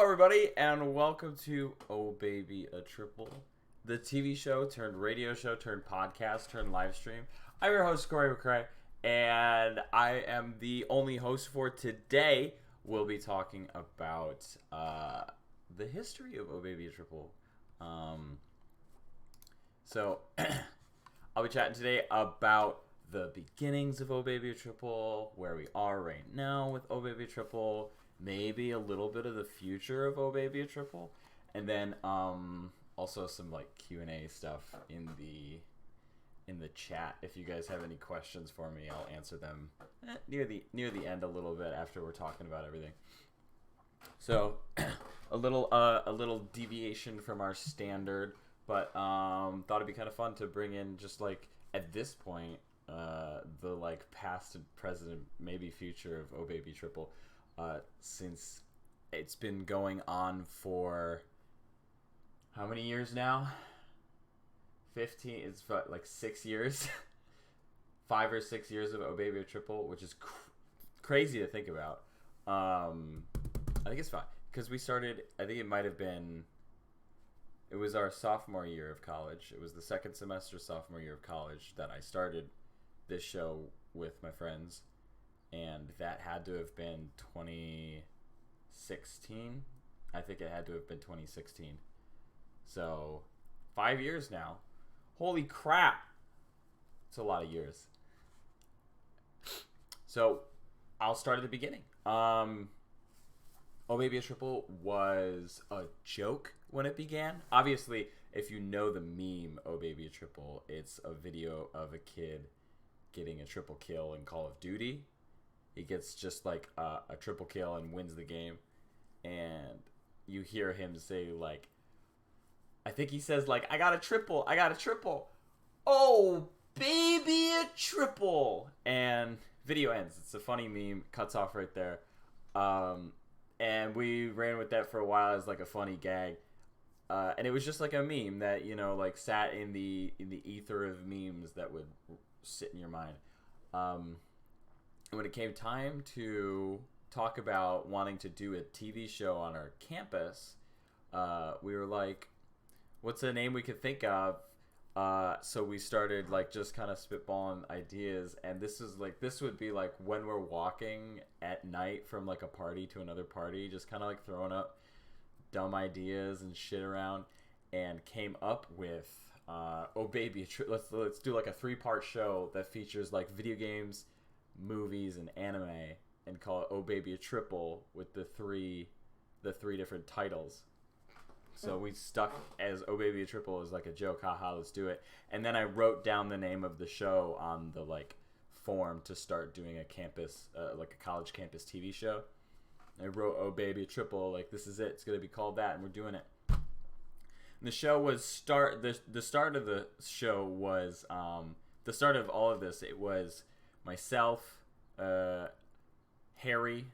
everybody, and welcome to Oh Baby a Triple, the TV show turned radio show turned podcast turned live stream. I'm your host, Corey McCray, and I am the only host for today. We'll be talking about the history of Oh Baby a Triple. So, I'll be chatting today about the beginnings of Oh Baby a Triple, where we are right now with Oh Baby a Triple, maybe a little bit of the future of Oh Baby a Triple, and then also some like Q&A stuff in the chat. If you guys have any questions for me, I'll answer them near the end a little bit after we're talking about everything. So a little deviation from our standard, but thought it'd be kind of fun to bring in, just like at this point, the like past and present, maybe future of Oh Baby Triple. Since it's been going on for how many years now? 15. It's like 6 years. 5 or 6 years of Oh Baby a Triple, which is crazy to think about. I think it's fine because we started. I think it might have been. It was our sophomore year of college. It was the second semester sophomore year of college that I started this show with my friends. And that had to have been 2016. I think it had to have been 2016. So, 5 years now. Holy crap! It's a lot of years. So, I'll start at the beginning. Oh Baby a Triple was a joke when it began. Obviously, if you know the meme Oh Baby a Triple, it's a video of a kid getting a triple kill in Call of Duty. He gets just like a triple kill and wins the game. And you hear him say like, I think he says like, I got a triple. Oh, baby, a triple. And video ends. It's a funny meme. Cuts off right there. And we ran with that for a while as like a funny gag. And it was just like a meme that, you know, like sat in the ether of memes that would sit in your mind. When it came time to talk about wanting to do a TV show on our campus, we were like, what's a name we could think of? So we started like just kind of spitballing ideas, and this would be like when we're walking at night from like a party to another party, just kind of like throwing up dumb ideas and shit around, and came up with Oh Baby, let's do like a 3-part show that features like video games, movies, and anime, and call it Oh Baby a Triple with the three different titles. So we stuck as Oh Baby a Triple as like a joke, haha, let's do it. And then I wrote down the name of the show on the like form to start doing a campus, like a college campus TV show. I wrote Oh Baby a Triple, like this is it, it's gonna be called that, and we're doing it. And the show was the start of the show was the start of all of this. It was myself, Harry,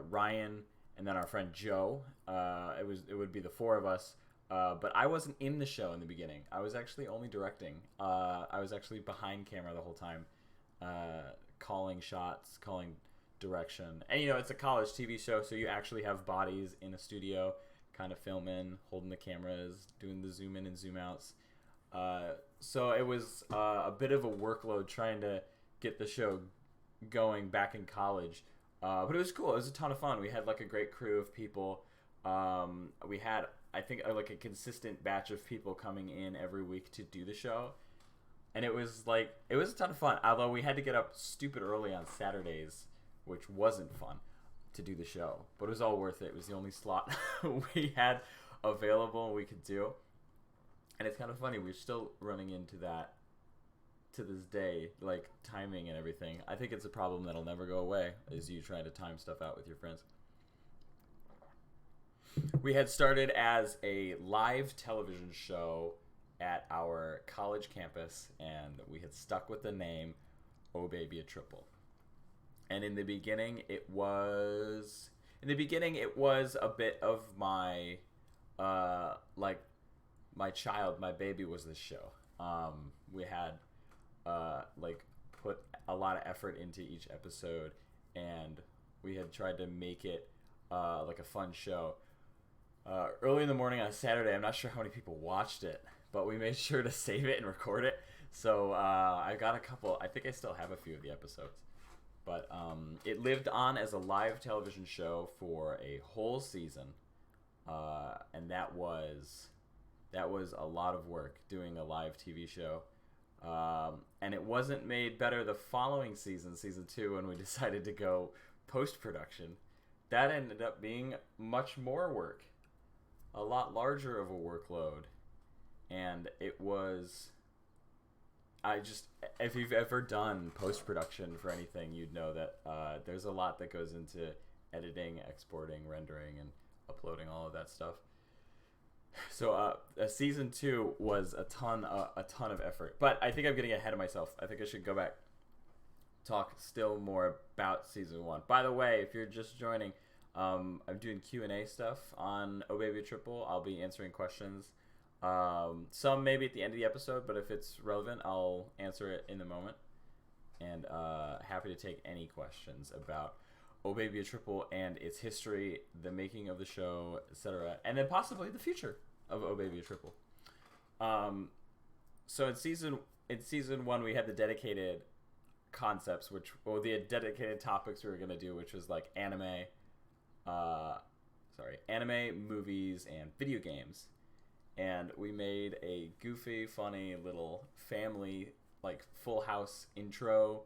Ryan, and then our friend Joe. It would be the 4 of us. But I wasn't in the show in the beginning. I was actually only directing. I was actually behind camera the whole time, calling shots, calling direction. And you know, it's a college TV show, so you actually have bodies in a studio, kind of filming, holding the cameras, doing the zoom in and zoom outs. So it was a bit of a workload trying to get the show going back in college, but it was cool. It was a ton of fun. We had like a great crew of people. We had, I think, like a consistent batch of people coming in every week to do the show, and it was a ton of fun. Although we had to get up stupid early on Saturdays, which wasn't fun to do the show, but it was all worth it. It was the only slot we had available and we could do, and it's kind of funny. We're still running into that to this day, like timing and everything. I think it's a problem that'll never go away, is you trying to time stuff out with your friends. We had started as a live television show at our college campus, and we had stuck with the name Oh Baby a Triple. And in the beginning it was a bit of my my baby was this show. We had like put a lot of effort into each episode, and we had tried to make it like a fun show. early in the morning on a Saturday. I'm not sure how many people watched it, but we made sure to save it and record it. So I got a couple. I think I still have a few of the episodes. But it lived on as a live television show for a whole season, and that was a lot of work doing a live TV show. And it wasn't made better the following season, season 2, when we decided to go post-production. That ended up being much more work, a lot larger of a workload, and it was... if you've ever done post-production for anything, you'd know that there's a lot that goes into editing, exporting, rendering, and uploading all of that stuff. So season 2 was a ton of effort. But I think I'm getting ahead of myself. I think I should go back, talk still more about season 1. By the way, if you're just joining, I'm doing Q&A stuff on Oh Baby Triple. I'll be answering questions. Some maybe at the end of the episode, but if it's relevant, I'll answer it in the moment. And happy to take any questions about Oh Baby a Triple and its history, the making of the show, etc., and then possibly the future of Oh Baby a Triple. So in season 1, we had the dedicated concepts, the dedicated topics we were gonna do, which was like anime, movies, and video games. And we made a goofy, funny little family, like Full House intro,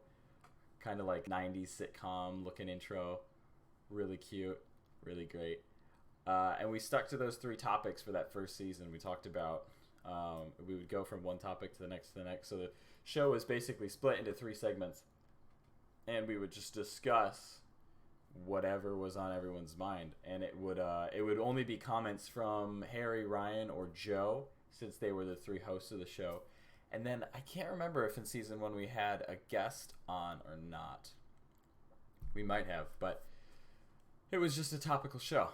kind of like 90s sitcom looking intro. Really cute, really great. And we stuck to those 3 topics for that first season. We talked about, we would go from one topic to the next. So the show was basically split into 3 segments. And we would just discuss whatever was on everyone's mind, and it would only be comments from Harry, Ryan, or Joe, since they were the 3 hosts of the show. And then I can't remember if in season 1 we had a guest on or not. We might have, but it was just a topical show.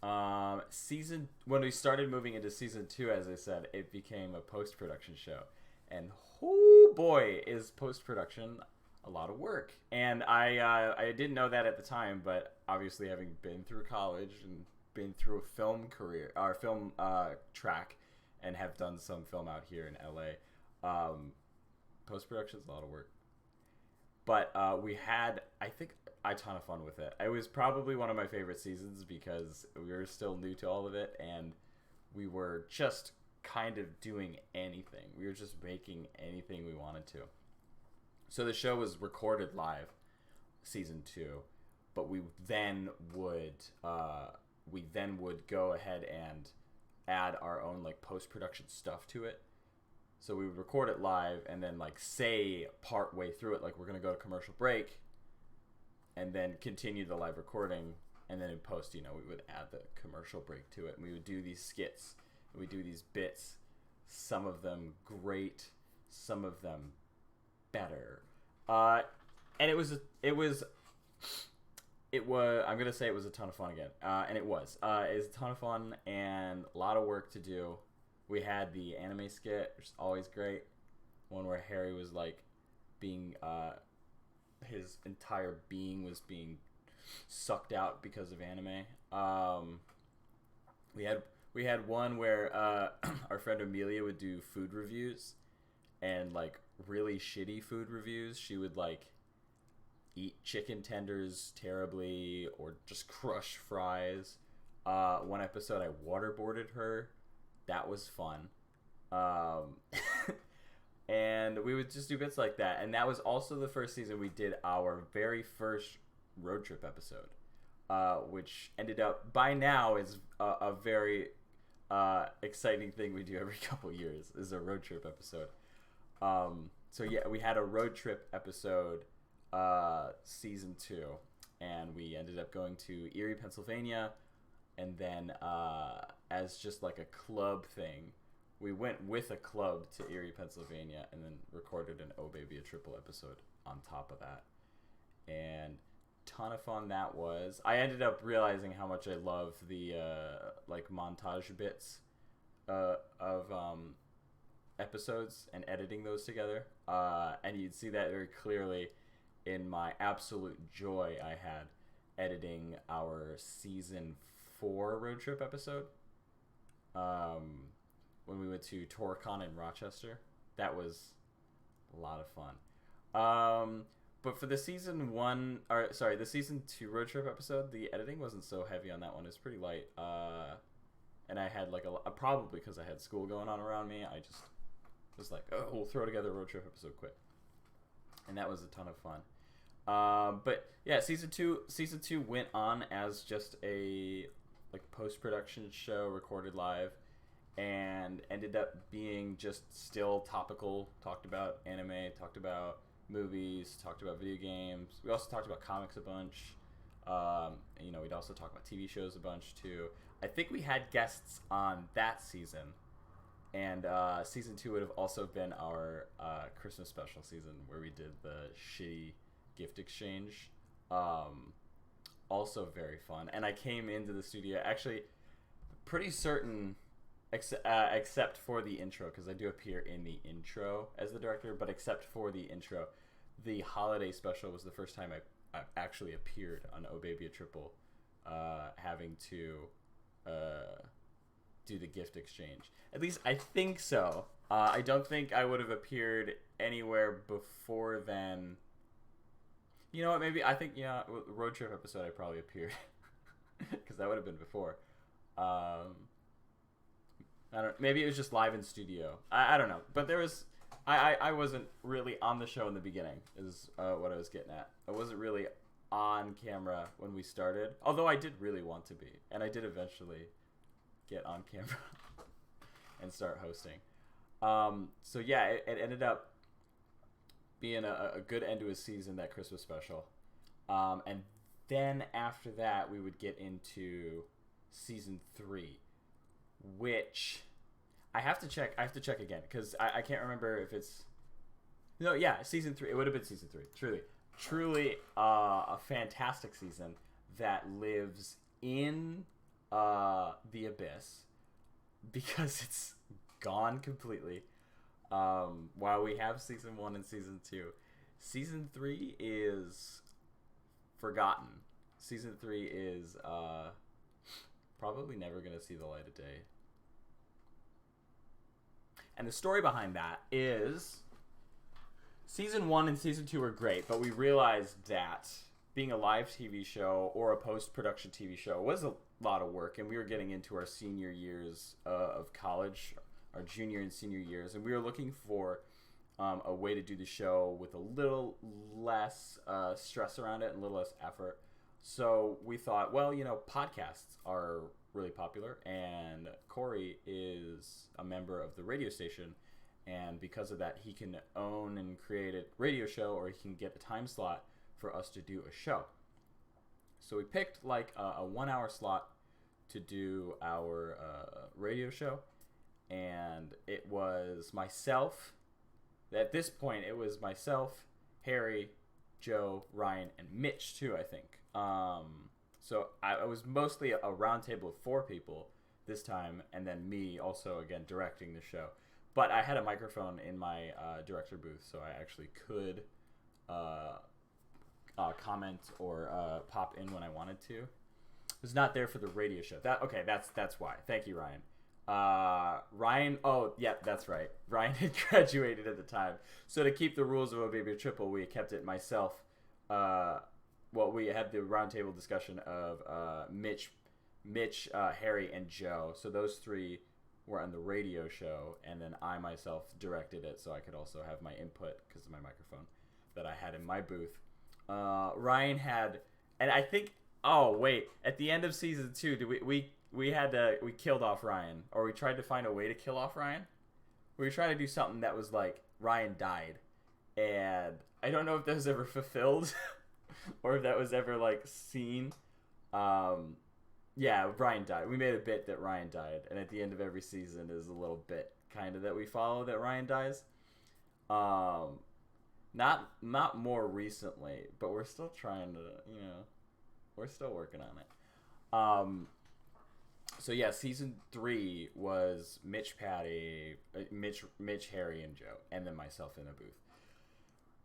When we started moving into season 2, as I said, it became a post-production show, and oh boy, is post-production a lot of work. And I didn't know that at the time, but obviously having been through college and been through a film career, or film track, and have done some film out here in LA, post-production is a lot of work. But we had, I think, a ton of fun with it. It was probably one of my favorite seasons because we were still new to all of it, and we were just kind of doing anything. We were just making anything we wanted to. So the show was recorded live, season 2, but we then would go ahead and add our own like post-production stuff to it. So we would record it live and then like say part way through it, like we're gonna go to commercial break, and then continue the live recording, and then in post, we would add the commercial break to it, and we would do these skits, and we do these bits, some of them great, some of them better, and it was I'm gonna say it was a ton of fun again, and it was a ton of fun and a lot of work to do. We had the anime skit, which is always great, one where Harry was like being his entire being was being sucked out because of anime. We had one where our friend Amelia would do food reviews, and like really shitty food reviews. She would like eat chicken tenders terribly or just crush fries. One episode I waterboarded her. That was fun. And we would just do bits like that. And that was also the first season we did our very first road trip episode, which ended up, by now, is a very exciting thing we do every couple years, is a road trip episode. So yeah, we had a road trip episode, season 2, and we ended up going to Erie, Pennsylvania, and then as just like a club thing, we went with a club to Erie, Pennsylvania, and then recorded an Oh Baby a Triple episode on top of that. And ton of fun that was. I ended up realizing how much I love the like montage bits of episodes and editing those together. And you'd see that very clearly in my absolute joy I had editing our season 4 road trip episode. When we went to TorCon in Rochester. That was a lot of fun. But for the season 2 road trip episode, the editing wasn't so heavy on that one. It's pretty light. And I had like probably because I had school going on around me, I just was like, oh, we'll throw together a road trip episode quick. And that was a ton of fun. But yeah, season two went on as just a like post-production show recorded live, and ended up being just still topical. Talked about anime, talked about movies, talked about video games. We also talked about comics a bunch. We'd also talk about TV shows a bunch too. I think we had guests on that season, and season 2 would have also been our Christmas special season where we did the shitty gift exchange. Also very fun. And I came into the studio actually pretty certain, except for the intro, because I do appear in the intro as the director, but except for the intro, the holiday special was the first time I actually appeared on Oh Baby a Triple, having to do the gift exchange. At least I think so. I don't think I would have appeared anywhere before then. You know what? Maybe I think road trip episode I probably appeared because that would have been before. Maybe it was just live in studio. I don't know. But there was I wasn't really on the show in the beginning. Is what I was getting at. I wasn't really on camera when we started, although I did really want to be, and I did eventually get on camera and start hosting. So yeah, it ended up being a good end to a season, that Christmas special. And then after that, we would get into season 3, which I have to check again, because I can't remember if it's... No, yeah, season 3. It would have been season 3. Truly a fantastic season that lives in the abyss, because it's gone completely. While we have season 1 and season 2, season 3 is forgotten. Season 3 is probably never going to see the light of day. And the story behind that is season 1 and season 2 are great, but we realized that being a live TV show or a post-production TV show was a lot of work, and we were getting into our senior years of college, our junior and senior years, and we were looking for a way to do the show with a little less stress around it and a little less effort. So we thought, well, podcasts are really popular, and Corey is a member of the radio station, and because of that, he can own and create a radio show, or he can get a time slot for us to do a show. So we picked like a 1-hour slot to do our radio show, and it was myself. At this point, it was myself, Harry, Joe, Ryan, and Mitch too, I think. So I was mostly a round table of 4 people this time, and then me also, again, directing the show. But I had a microphone in my director booth, so I actually could comment or pop in when I wanted to. It was not there for the radio show. That's why. Thank you, Ryan. Ryan, oh, yeah, that's right. Ryan had graduated at the time. So to keep the rules of Oh Baby Triple, we kept it myself. We had the roundtable discussion of Mitch, Harry, and Joe. So those 3 were on the radio show, and then I myself directed it, so I could also have my input because of my microphone that I had in my booth. Ryan had, and I think, at the end of season 2, we killed off Ryan, or we tried to find a way to kill off Ryan. We were trying to do something that was like Ryan died, and I don't know if that was ever fulfilled or if that was ever like seen. Yeah, Ryan died. We made a bit that Ryan died, and at the end of every season is a little bit kind of that we follow that Ryan dies. Not more recently, but we're still trying to, we're still working on it. So yeah, season 3 was Mitch, Harry, and Joe, and then myself in a booth,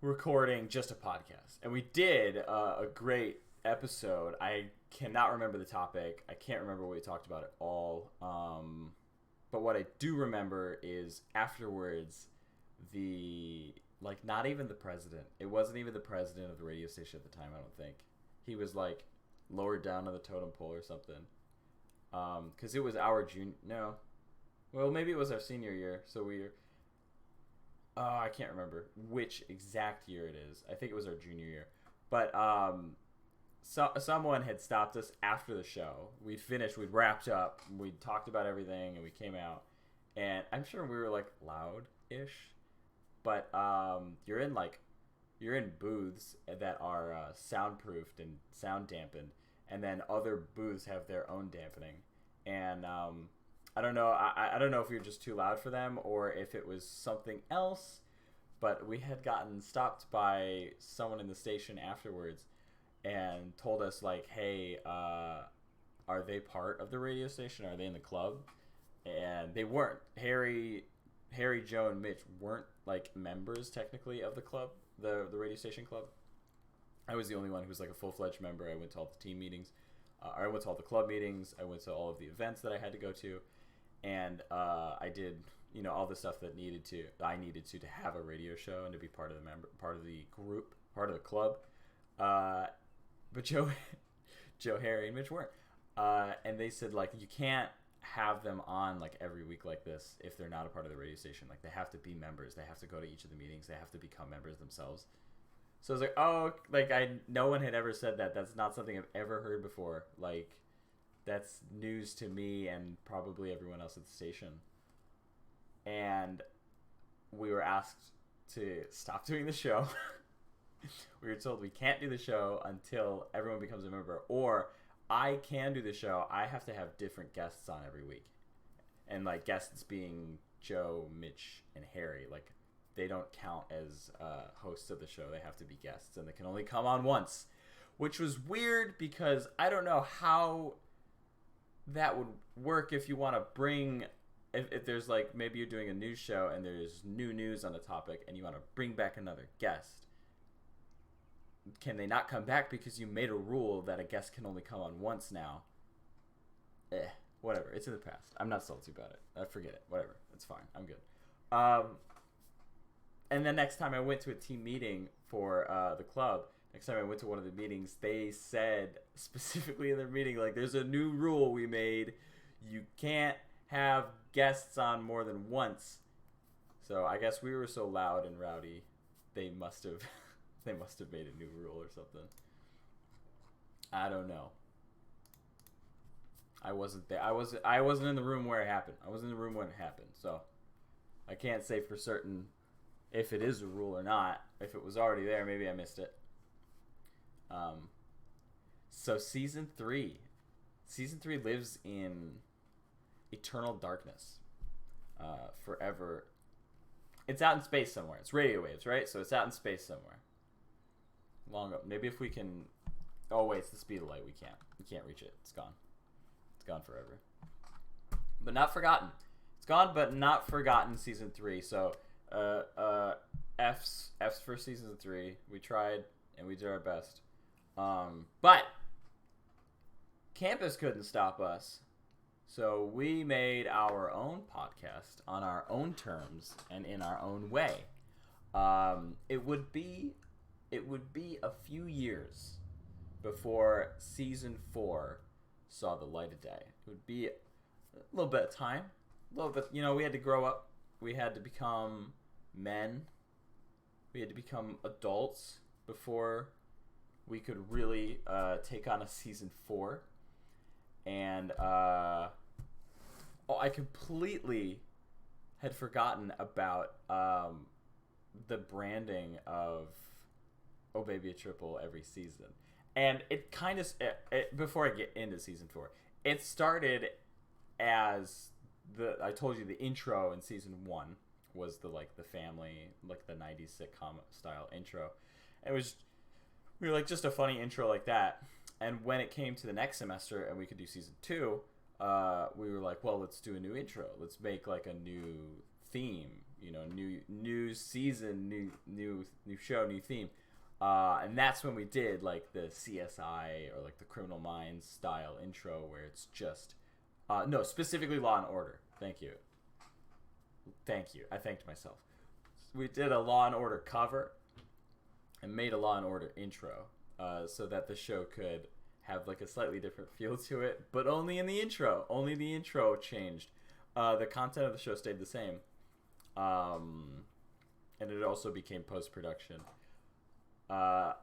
recording just a podcast. And we did a great episode. I cannot remember the topic. I can't remember what we talked about at all. But what I do remember is afterwards, not even the president. It wasn't even the president of the radio station at the time, I don't think. He was like lower down on the totem pole or something. Because it was our no. Well, maybe it was our senior year, so I can't remember which exact year it is. I think it was our junior year. But someone had stopped us after the show. We'd finished, we'd wrapped up, we'd talked about everything, and we came out. And I'm sure we were like loud-ish, but you're in booths that are soundproofed and sound dampened, and then other booths have their own dampening. And I don't know. I don't know if we were just too loud for them or if it was something else, but we had gotten stopped by someone in the station afterwards and told us like, hey, are they part of the radio station? Are they in the club? And they weren't. Harry, Joe, and Mitch weren't like members technically of the club, the radio station club. I was the only one who was like a full-fledged member. I went to all the team meetings. I went to all the club meetings. I went to all of the events that I had to go to. And I did, all the stuff that I needed to have a radio show and to be part of the group, part of the club. But Joe, Harry, and Mitch weren't. And they said, like, you can't have them on, like, every week like this if they're not a part of the radio station. Like, they have to be members. They have to go to each of the meetings. They have to become members themselves. So I was like, oh, like, no one had ever said that. That's not something I've ever heard before. Like, that's news to me and probably everyone else at the station. And we were asked to stop doing the show. We were told we can't do the show until everyone becomes a member. Or I can do the show. I have to have different guests on every week. And, like, guests being Joe, Mitch, and Harry. Like, they don't count as hosts of the show. They have to be guests. And they can only come on once. Which was weird because I don't know how that would work if you want to bring, if there's like, maybe you're doing a news show and there's new news on the topic and you want to bring back another guest. Can they not come back because you made a rule that a guest can only come on once now? Whatever. It's in the past. I'm not salty about it. I forget it. Whatever. It's fine. I'm good. And then next time I went to a team meeting for the club, next time I went to one of the meetings, they said specifically in their meeting, like, there's a new rule we made. You can't have guests on more than once. So I guess we were so loud and rowdy, they must have made a new rule or something. I don't know. I wasn't there. I wasn't in the room where it happened. I wasn't in the room when it happened. So I can't say for certain if it is a rule or not. If it was already there, maybe I missed it. So season 3 lives in eternal darkness, forever. It's out in space somewhere. It's radio waves, right? So it's out in space somewhere. Long up. Maybe if we can. Oh wait, it's the speed of light. We can't reach it. It's gone. It's gone forever. But not forgotten. It's gone, but not forgotten. Season 3. So, F's for season 3. We tried and we did our best. But campus couldn't stop us, so we made our own podcast on our own terms and in our own way. It would be a few years before season 4 saw the light of day. It would be a little bit of time, a little bit. We had to grow up. We had to become men. We had to become adults before we could really take on a season 4. And I completely had forgotten about the branding of Oh Baby a Triple every season. And it kind of, before I get into season 4, it started as I told you the intro in season 1 was the family, like the 90s sitcom style intro. We were like, just a funny intro like that. And when it came to the next semester and we could do season 2, we were like, well, let's do a new intro. Let's make like a new theme, new season, new show, new theme. And that's when we did like the CSI or like the Criminal Minds style intro where it's just no, specifically Law and Order. Thank you. I thanked myself. We did a Law and Order cover and made a Law and Order intro so that the show could have like a slightly different feel to it, but only in the intro. Only the intro changed. The content of the show stayed the same. And it also became post-production. I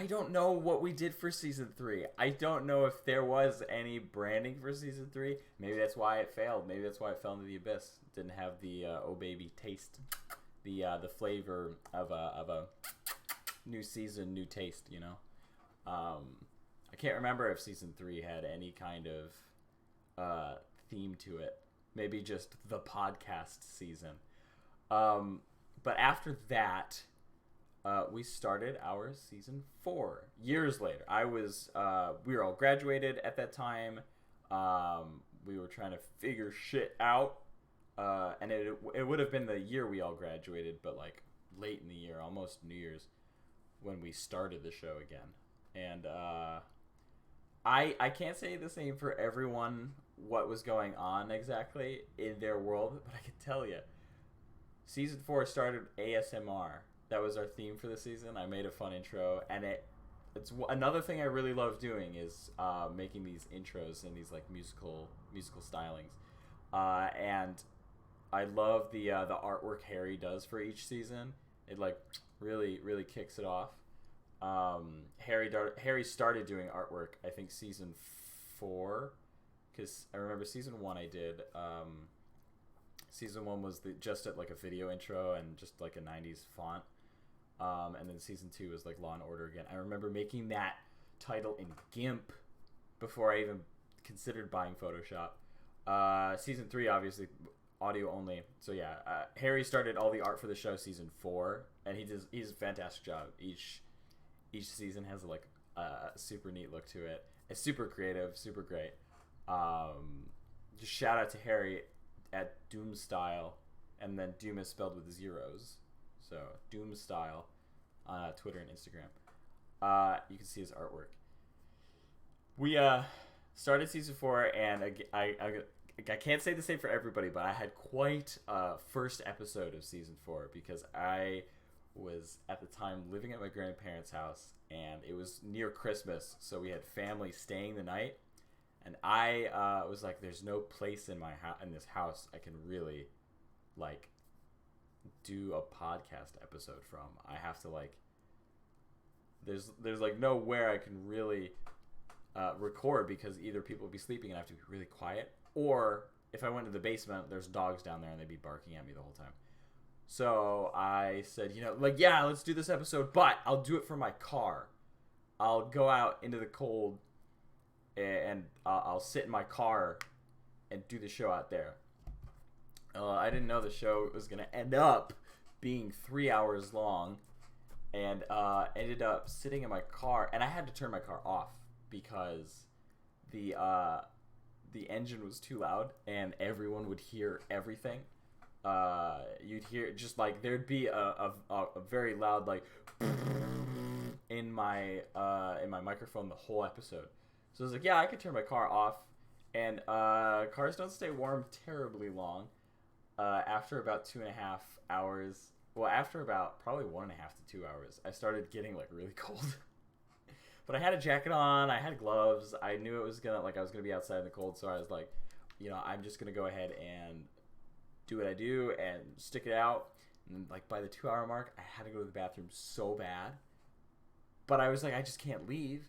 don't know what we did for season 3. I don't know if there was any branding for season 3. Maybe that's why it failed. Maybe that's why it fell into the abyss. It didn't have the oh baby taste, the flavor of a new season, new taste. You know, I can't remember if season 3 had any kind of theme to it. Maybe just the podcast season. But after that, we started our season 4 years later. We were all graduated at that time. We were trying to figure shit out. And it would have been the year we all graduated, but like late in the year, almost New Year's, when we started the show again. And I can't say the same for everyone what was going on exactly in their world, but I can tell you, season 4 started ASMR. That was our theme for the season. I made a fun intro, and it's another thing I really love doing is making these intros and these like musical stylings, and I love the artwork Harry does for each season. It like really kicks it off. Harry started doing artwork I think season 4, because I remember season 1 I did. Season 1 was just at like a video intro and just like a 90s font. And then season 2 was like Law and Order again. I remember making that title in GIMP before I even considered buying Photoshop. Season 3 obviously audio only. So yeah, Harry started all the art for the show season 4, and he does a fantastic job. Each season has like a super neat look to it. It's super creative, super great. Just shout out to Harry at Doom Style, and then Doom is spelled with zeros. So Doom Style on Twitter and Instagram. You can see his artwork. We started season 4, and I can't say the same for everybody, but I had quite a first episode of season 4 because I was at the time living at my grandparents' house, and it was near Christmas, so we had family staying the night, and I was like, "There's no place in in this house I can really like do a podcast episode from. I have to like there's like nowhere I can really record because either people will be sleeping and I have to be really quiet, or if I went to the basement, there's dogs down there and they'd be barking at me the whole time." So I said, yeah, let's do this episode, but I'll do it from my car. I'll go out into the cold and I'll sit in my car and do the show out there. I didn't know the show was going to end up being 3 hours long, and ended up sitting in my car, and I had to turn my car off because the engine was too loud and everyone would hear everything. You'd hear just like there'd be a very loud like in my microphone the whole episode. So I was like, yeah, I could turn my car off, and cars don't stay warm terribly long. After about 2.5 hours, well, after about probably 1.5 to 2 hours, I started getting like really cold. But I had a jacket on, I had gloves, I knew I was gonna be outside in the cold, so I was like, I'm just gonna go ahead and do what I do and stick it out. And like by the 2-hour mark, I had to go to the bathroom so bad, but I was like, I just can't leave.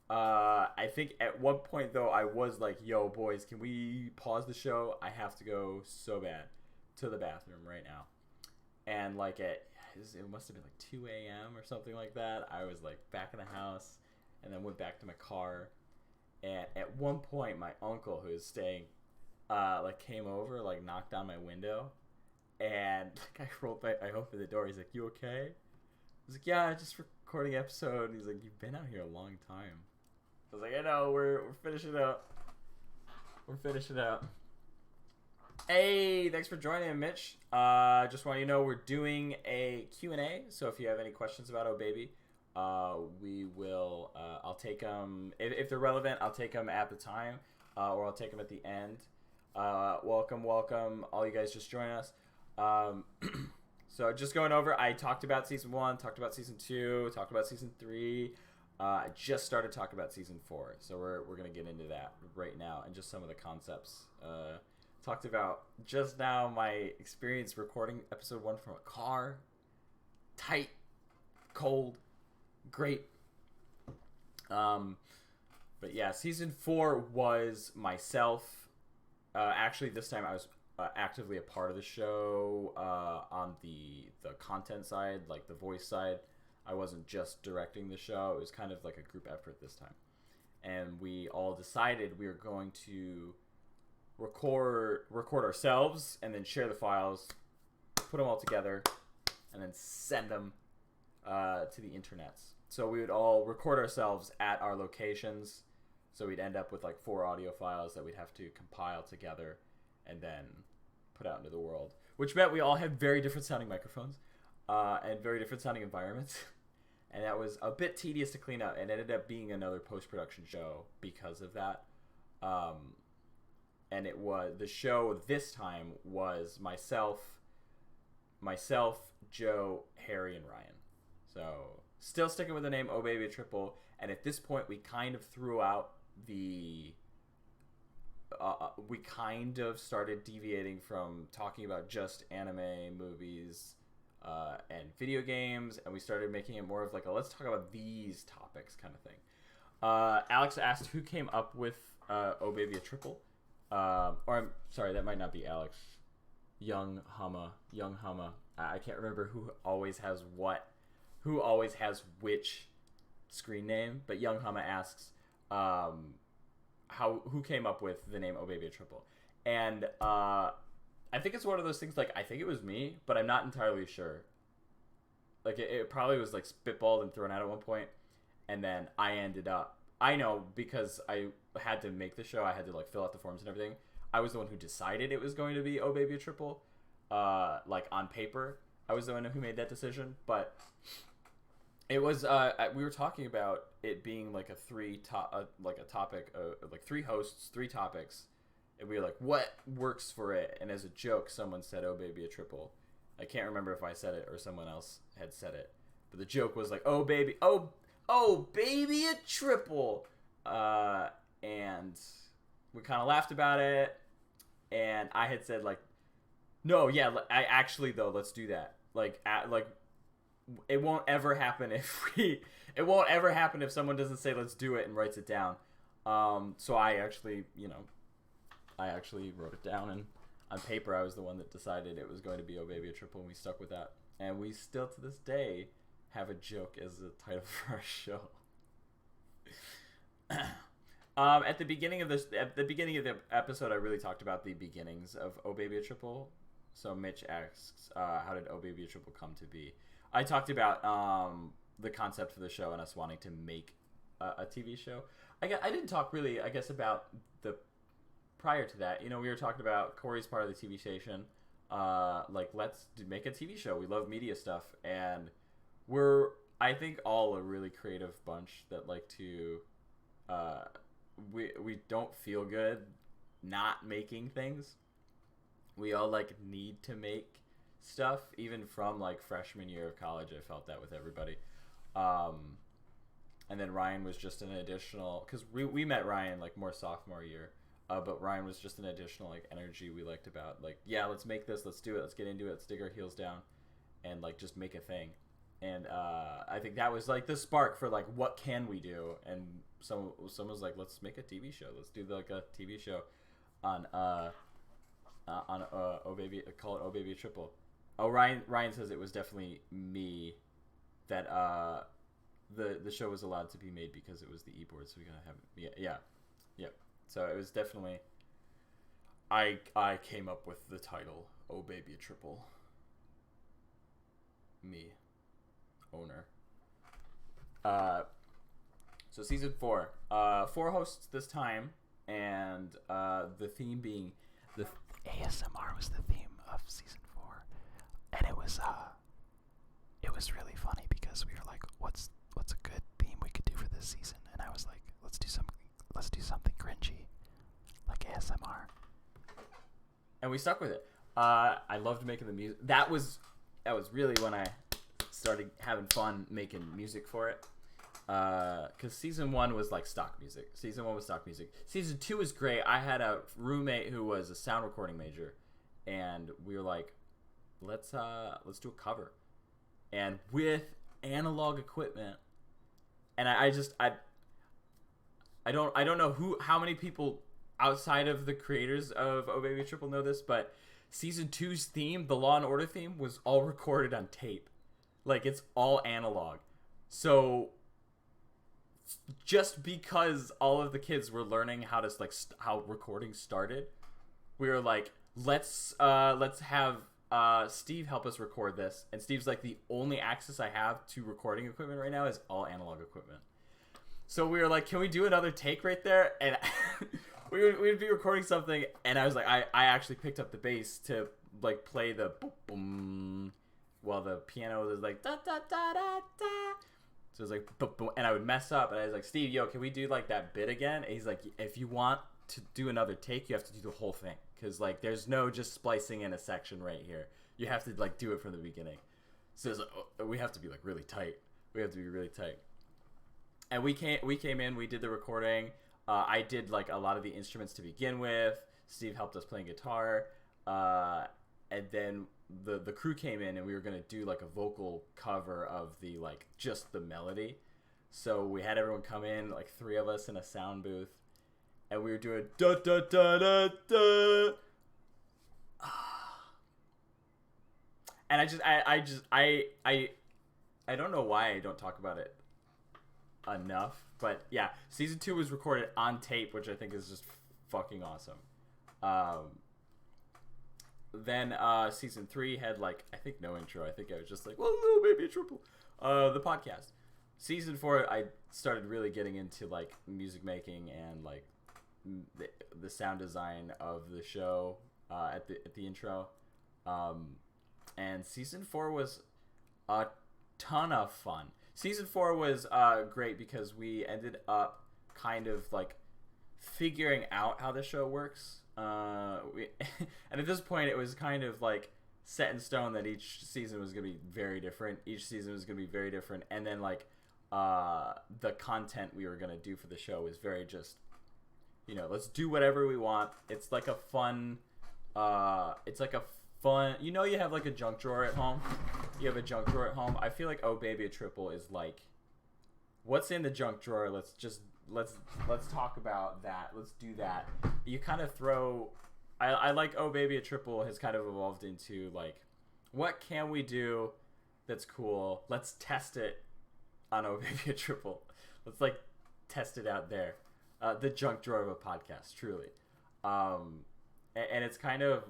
I think at one point though, I was like, yo boys, can we pause the show? I have to go so bad to the bathroom right now. And like it must have been like 2 a.m. or something like that. I was like back in the house, and then went back to my car. And at one point, my uncle, who was staying, like came over, like knocked on my window, and like I opened the door. He's like, "You okay?" I was like, "Yeah, just recording an episode." And he's like, "You've been out here a long time." I was like, "I know, we're finishing up. We're finishing up." Hey, thanks for joining, Mitch. Just want you to know we're doing a Q&A, so if you have any questions about Oh Baby, we will. I'll take them if they're relevant. I'll take them at the time, or I'll take them at the end. Welcome, all you guys just joining us. So just going over, I talked about season 1, talked about season 2, talked about season 3. I just started talking about season 4, so we're gonna get into that right now and just some of the concepts. Talked about just now my experience recording episode 1 from a car. Tight, cold, great. But yeah, season 4 was myself. Actually, this time I was actively a part of the show on the content side, like the voice side. I wasn't just directing the show. It was kind of like a group effort this time. And we all decided we were going to record ourselves and then share the files, put them all together, and then send them to the internets. So we would all record ourselves at our locations. So we'd end up with like 4 audio files that we'd have to compile together and then put out into the world. Which meant we all had very different sounding microphones and very different sounding environments. And that was a bit tedious to clean up, and ended up being another post-production show because of that. And it was the show this time was myself, Joe, Harry, and Ryan. So still sticking with the name Oh Baby Triple. And at this point, we kind of threw out the. We kind of started deviating from talking about just anime, movies, and video games, and we started making it more of like a let's talk about these topics kind of thing. Alex asked who came up with Oh Baby a Triple. Or I'm sorry, that might not be Alex. Young Humma. I can't rember who always has which screen name, but Young Humma asks who came up with the name Oh Baby a Triple. And I think it's one of those things, like, I think it was me, but I'm not entirely sure. Like, it probably was, like, spitballed and thrown out at one point, and then I know, because I had to make the show, I had to, like, fill out the forms and everything. I was the one who decided it was going to be Oh Baby a Triple. Like, on paper, I was the one who made that decision, but it was, we were talking about it being, like, a topic, like, 3 hosts, 3 topics. And we were like, what works for it? And as a joke, someone said, Oh Baby a Triple. I can't remember if I said it or someone else had said it. But the joke was like, oh baby a triple. And we kind of laughed about it. And I had said, like, no, yeah, I actually, though, let's do that. Like, it won't ever happen it won't ever happen if someone doesn't say, let's do it, and writes it down. So I actually, wrote it down, and on paper I was the one that decided it was going to be Oh Baby a Triple, and we stuck with that. And we still, to this day, have a joke as the title for our show. At the beginning of the episode, I really talked about the beginnings of Oh Baby a Triple. So Mitch asks, how did Oh Baby a Triple come to be? I talked about the concept for the show and us wanting to make a TV show. I didn't talk really, I guess, about the prior to that. We were talking about Corey's part of the TV station. Like, let's make a TV show. We love media stuff, and we're, I think, all a really creative bunch that like to. We don't feel good not making things. We all like need to make stuff, even from like freshman year of college. I felt that with everybody. And then Ryan was just an additional, because we met Ryan like more sophomore year. But Ryan was just an additional like energy we liked about, like, yeah, let's make this, let's do it, let's get into it, let's dig our heels down, and like just make a thing. And I think that was like the spark for like what can we do. And someone was like, let's make a TV show. Let's do like a TV show on Oh Baby, call it Oh Baby Triple. Oh, Ryan says it was definitely me that the show was allowed to be made because it was the e-board, so we gotta have yeah. So it was definitely, I came up with the title, Oh Baby a Triple. Me. Owner. So season 4. 4 hosts this time, and the theme being, ASMR was the theme of season 4, and it was really funny because we were like, what's a good theme we could do for this season? And I was like, let's do something cringy, like ASMR. And we stuck with it. I loved making the music. That was really when I started having fun making music for it. Because season 1 was like stock music. Season 2 was great. I had a roommate who was a sound recording major, and we were like, let's do a cover, and with analog equipment. And I don't know how many people outside of the creators of Oh Baby Triple know this, but season 2's theme, the Law and Order theme, was all recorded on tape. Like, it's all analog. So just because all of the kids were learning how to how recording started, we were like, let's have Steve help us record this. And Steve's like, the only access I have to recording equipment right now is all analog equipment. So we were like, can we do another take right there? And we'd be recording something, and I was like, I actually picked up the bass to like play the boom boom while the piano was like da da da da da. So it was like boom, boom, and I would mess up, and I was like, Steve, yo, can we do like that bit again? And he's like, if you want to do another take, you have to do the whole thing, because like there's no just splicing in a section right here. You have to like do it from the beginning. So it's like, we have to be like really tight. We have to be really tight. And we came in, we did the recording. I did like a lot of the instruments to begin with. Steve helped us playing guitar, and then the crew came in, and we were gonna do like a vocal cover of the like just the melody. So we had everyone come in, like 3 of us in a sound booth, and we were doing da da da da da. And I don't know why I don't talk about it enough, but yeah, season 2 was recorded on tape, which I think is just fucking awesome. Then season 3 had like, I think no intro. I think I was just like, well, little baby triple, the podcast. Season 4, I started really getting into like music making and like the sound design of the show at the intro. And season 4 was a ton of fun. Season 4 was great because we ended up kind of like figuring out how the show works. And at this point, it was kind of like set in stone that each season was going to be very different. And then like the content we were going to do for the show was very just, let's do whatever we want. It's like a fun, you have like a junk drawer at home. You have a junk drawer at home. I feel like Oh Baby a Triple is like, what's in the junk drawer? Let's talk about that. Let's do that. You kind of throw. I like Oh Baby a Triple has kind of evolved into like, what can we do that's cool? Let's test it on Oh Baby a Triple. Let's like test it out there. The junk drawer of a podcast, truly. And it's kind of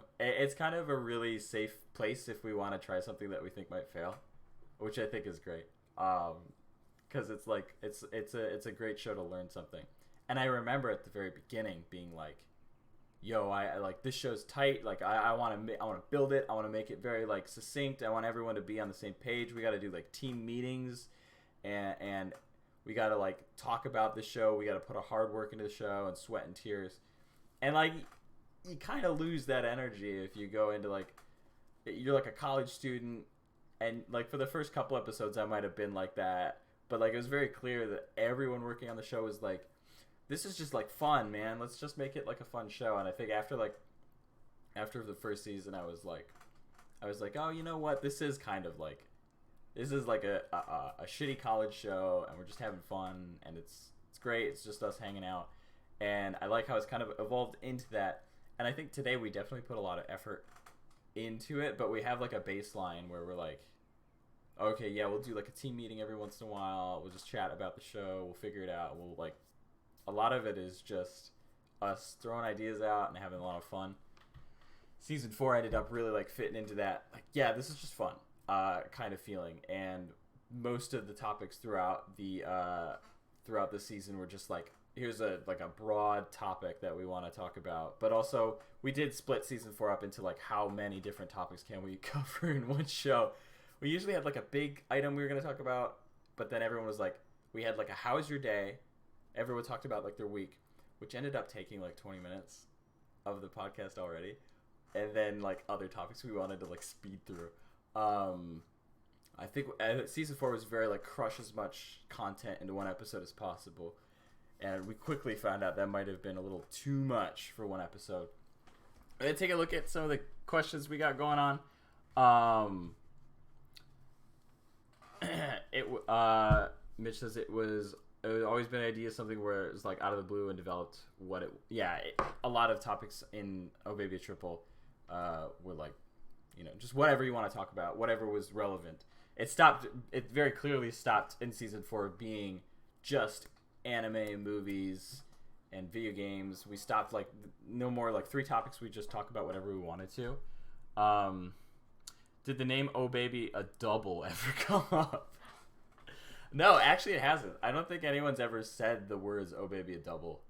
a really safe place if we want to try something that we think might fail, which I think is great. Because it's like it's a great show to learn something. And I remember at the very beginning being like, yo, I like this show's tight. Like I want to build it. I want to make it very like succinct. I want everyone to be on the same page. We got to do like team meetings, and we got to like talk about the show. We got to put a hard work into the show and sweat and tears. And like, you kind of lose that energy if you go into like, you're like a college student, and like for the first couple episodes I might have been like that, but like it was very clear that everyone working on the show was like, this is just like fun, man, let's just make it like a fun show. And I think after the first season I was like, oh, you know what, this is like a shitty college show, and we're just having fun, and it's great, it's just us hanging out. And I like how it's kind of evolved into that. And I think today we definitely put a lot of effort into it, but we have like a baseline where we're like, okay, yeah, we'll do like a team meeting every once in a while. We'll just chat about the show. We'll figure it out. We'll like, a lot of it is just us throwing ideas out and having a lot of fun. Season 4 ended up really like fitting into that, like, yeah, this is just fun kind of feeling. And most of the topics throughout the season were just like, here's a broad topic that we want to talk about, but also we did split season 4 up into like how many different topics can we cover in one show. We usually had like a big item we were going to talk about, but then everyone was like, we had like a how's your day. Everyone talked about like their week, which ended up taking like 20 minutes of the podcast already, and then like other topics we wanted to like speed through. I think season 4 was very like crush as much content into one episode as possible, and we quickly found out that might have been a little too much for one episode. Let's take a look at some of the questions we got going on. Mitch says it was always been an idea, something where it was like out of the blue and developed what it. Yeah, a lot of topics in Oh Baby a Triple were like, you know, just whatever you want to talk about, whatever was relevant. It very clearly stopped in season 4 being just anime, movies, and video games. We stopped like no more like 3 topics. We just talk about whatever we wanted to. Did the name Oh Baby a Double ever come up? No, actually it hasn't. I don't think anyone's ever said the words Oh Baby a Double,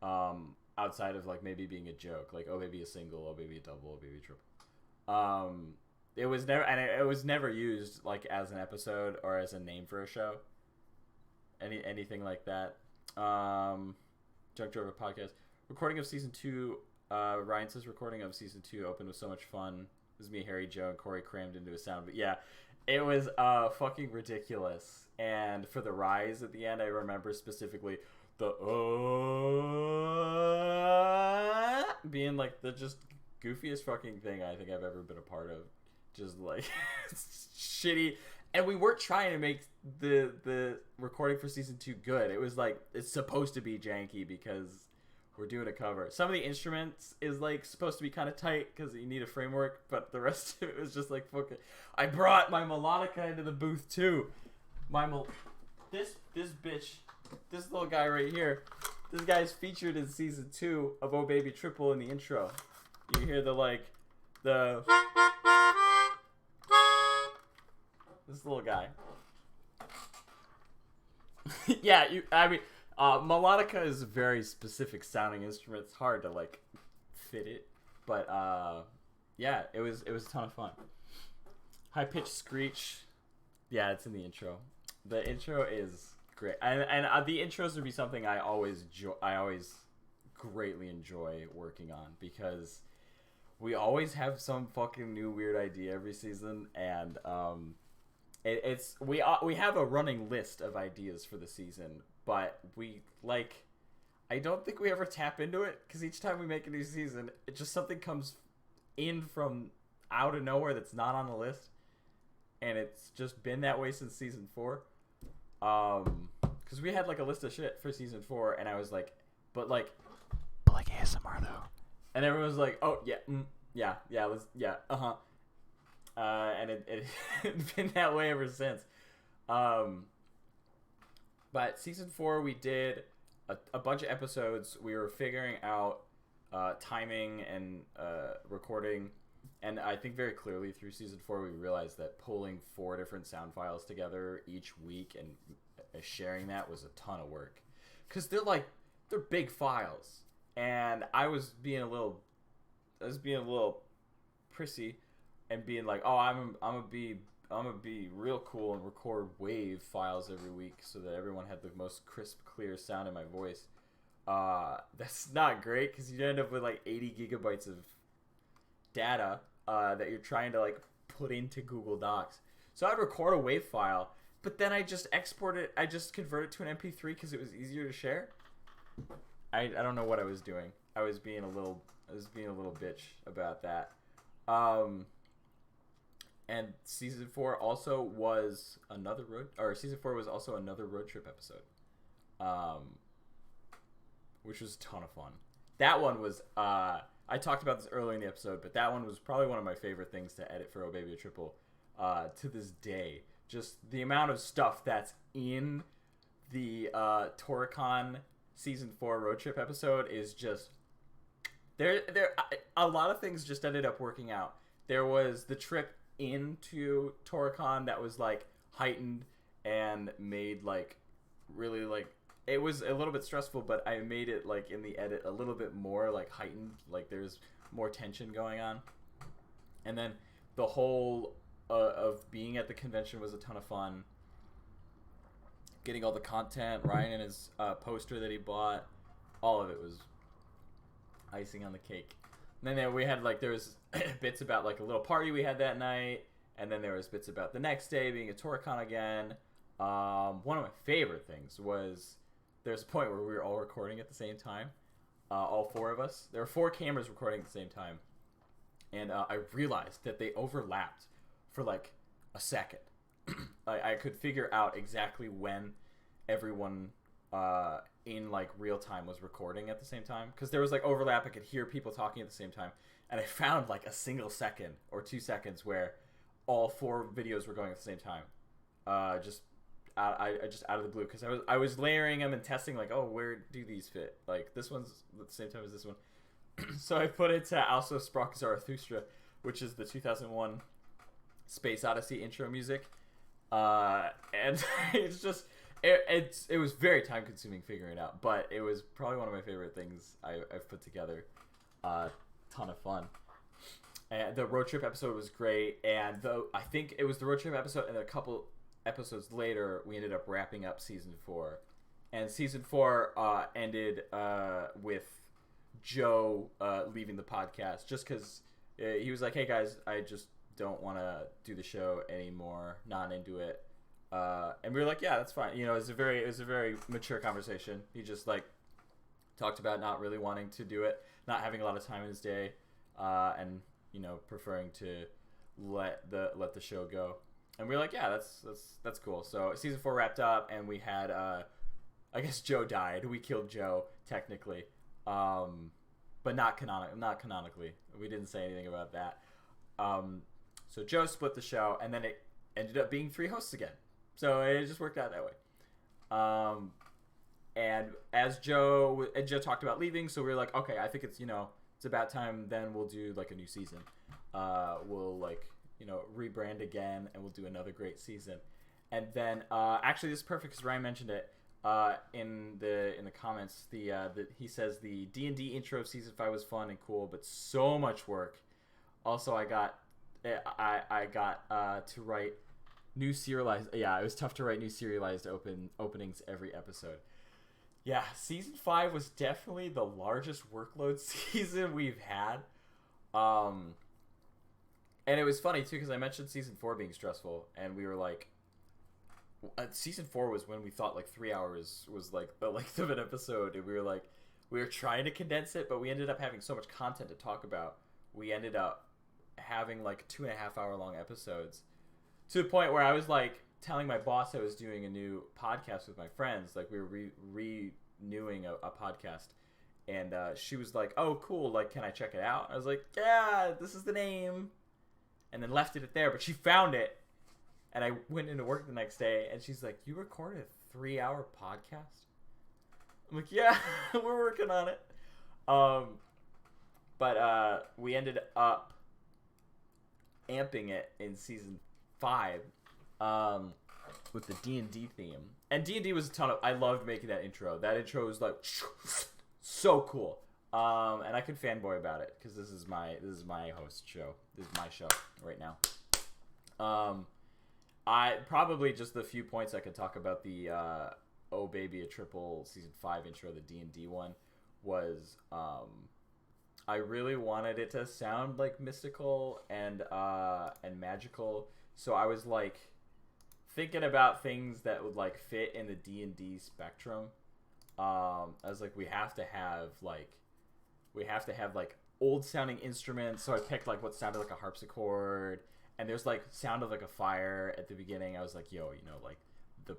outside of like maybe being a joke, like Oh Baby a Single, Oh Baby a Double, Oh Baby a Triple. It was never used like as an episode or as a name for a show. Anything like that. Junk Drover podcast. Recording of season 2. Ryan says recording of season 2 opened with so much fun. It was me, Harry, Joe, and Corey crammed into a sound. But yeah, it was fucking ridiculous. And for the rise at the end, I remember specifically the being like the just goofiest fucking thing I think I've ever been a part of. Just like shitty. And we weren't trying to make the recording for season 2 good. It was like it's supposed to be janky because we're doing a cover. Some of the instruments is like supposed to be kind of tight because you need a framework, but the rest of it was just like fucking. I brought my melodica into the booth too. This bitch, this little guy right here. This guy's featured in season 2 of Oh Baby Triple in the intro. You hear the this little guy. Yeah, melodica is a very specific sounding instrument. It's hard to like fit it, but yeah, it was a ton of fun. High pitched screech. Yeah, it's in the intro. The intro is great, and the intros would be something I always greatly enjoy working on because we always have some fucking new weird idea every season, and we have a running list of ideas for the season, but I don't think we ever tap into it because each time we make a new season, it just something comes in from out of nowhere that's not on the list, and it's just been that way since season 4. Because we had like a list of shit for season 4, and I was like, but like ASMR though, and everyone was like, oh yeah, and it's been that way ever since. But season 4, we did a bunch of episodes. We were figuring out timing and recording, and I think very clearly through season 4 we realized that pulling 4 different sound files together each week and sharing that was a ton of work, because they're big files, and I was being a little prissy and being like, oh, I'm gonna be real cool and record wave files every week so that everyone had the most crisp, clear sound in my voice. That's not great because you end up with like 80 gigabytes of data that you're trying to like put into Google Docs. So I'd record a wave file, but then I just export it. I just convert it to an MP3 because it was easier to share. I don't know what I was doing. I was being a little bitch about that. And season 4 also was another road trip episode, which was a ton of fun. That one was I talked about this earlier in the episode, but that one was probably one of my favorite things to edit for Oh Baby a Triple to this day. Just the amount of stuff that's in the Toricon season 4 road trip episode is just there. A lot of things just ended up working out. There was the trip into Toricon that was like heightened and made like really like it was a little bit stressful, but I made it like in the edit a little bit more like heightened, like there's more tension going on. And then the whole of being at the convention was a ton of fun. Getting all the content, Ryan and his poster that he bought, all of it was icing on the cake. And then we had like there was bits about like a little party we had that night, and then there was bits about the next day being a Toricon again. One of my favorite things was there's a point where we were all recording at the same time, all four of us. There were 4 cameras recording at the same time, and I realized that they overlapped for like a second. I could figure out exactly when everyone in like real time was recording at the same time, because there was like overlap. I could hear people talking at the same time, and I found like a single second or 2 seconds where all 4 videos were going at the same time. Just out of the blue, because I was layering them and testing like, oh, where do these fit? Like this one's at the same time as this one. So I put it to Also Sprach Zarathustra, which is the 2001 Space Odyssey intro music. And it's just it was very time consuming figuring it out, but it was probably one of my favorite things I've put together. Ton of fun. And the road trip episode was great, and I think it was the road trip episode, and a couple episodes later we ended up wrapping up season 4, and season 4 ended with Joe leaving the podcast just because he was like, hey guys, I just don't want to do the show anymore, not into it. And we were like, yeah, that's fine. You know, it was a very mature conversation. He just like talked about not really wanting to do it, not having a lot of time in his day, and you know, preferring to let the show go. And we were like, yeah, that's cool. So season 4 wrapped up, and we had I guess Joe died. We killed Joe technically, but not canonically. We didn't say anything about that. So Joe split the show, and then it ended up being 3 hosts again. So it just worked out that way. And as Joe talked about leaving, so we were like, okay, I think it's about time. Then we'll do like a new season. We'll like rebrand again, and we'll do another great season. And then actually, this is perfect because Ryan mentioned it in the comments. He says the D&D intro of season 5 was fun and cool, but so much work. Also, I got to write new serialized. Yeah, it was tough to write new serialized openings every episode. Yeah, season 5 was definitely the largest workload season we've had. And it was funny too because I mentioned season 4 being stressful, and we were like, season 4 was when we thought like 3 hours was like the length of an episode, and we were trying to condense it, but we ended up having so much content to talk about. We ended up having like 2.5 hour long episodes, to the point where I was like telling my boss I was doing a new podcast with my friends. Like we were renewing a podcast, and she was like, oh cool, like can I check it out? I was like, yeah, this is the name, and then left it at there. But she found it, and I went into work the next day, and she's like, you recorded a 3 hour podcast? I'm like, yeah, we're working on it. But we ended up amping it in season 5 with the D&D theme. And D&D was a ton of... I loved making that intro. That intro was like so cool. And I could fanboy about it because this is my host show. This is my show right now. I probably just the few points I could talk about the Oh Baby a Triple season 5 intro, the D&D one, was I really wanted it to sound like mystical and magical. So I was like thinking about things that would like fit in the D&D spectrum. I was like, we have to have like old sounding instruments. So I picked like what sounded like a harpsichord, and there's like sound of like a fire at the beginning. I was like, yo, like the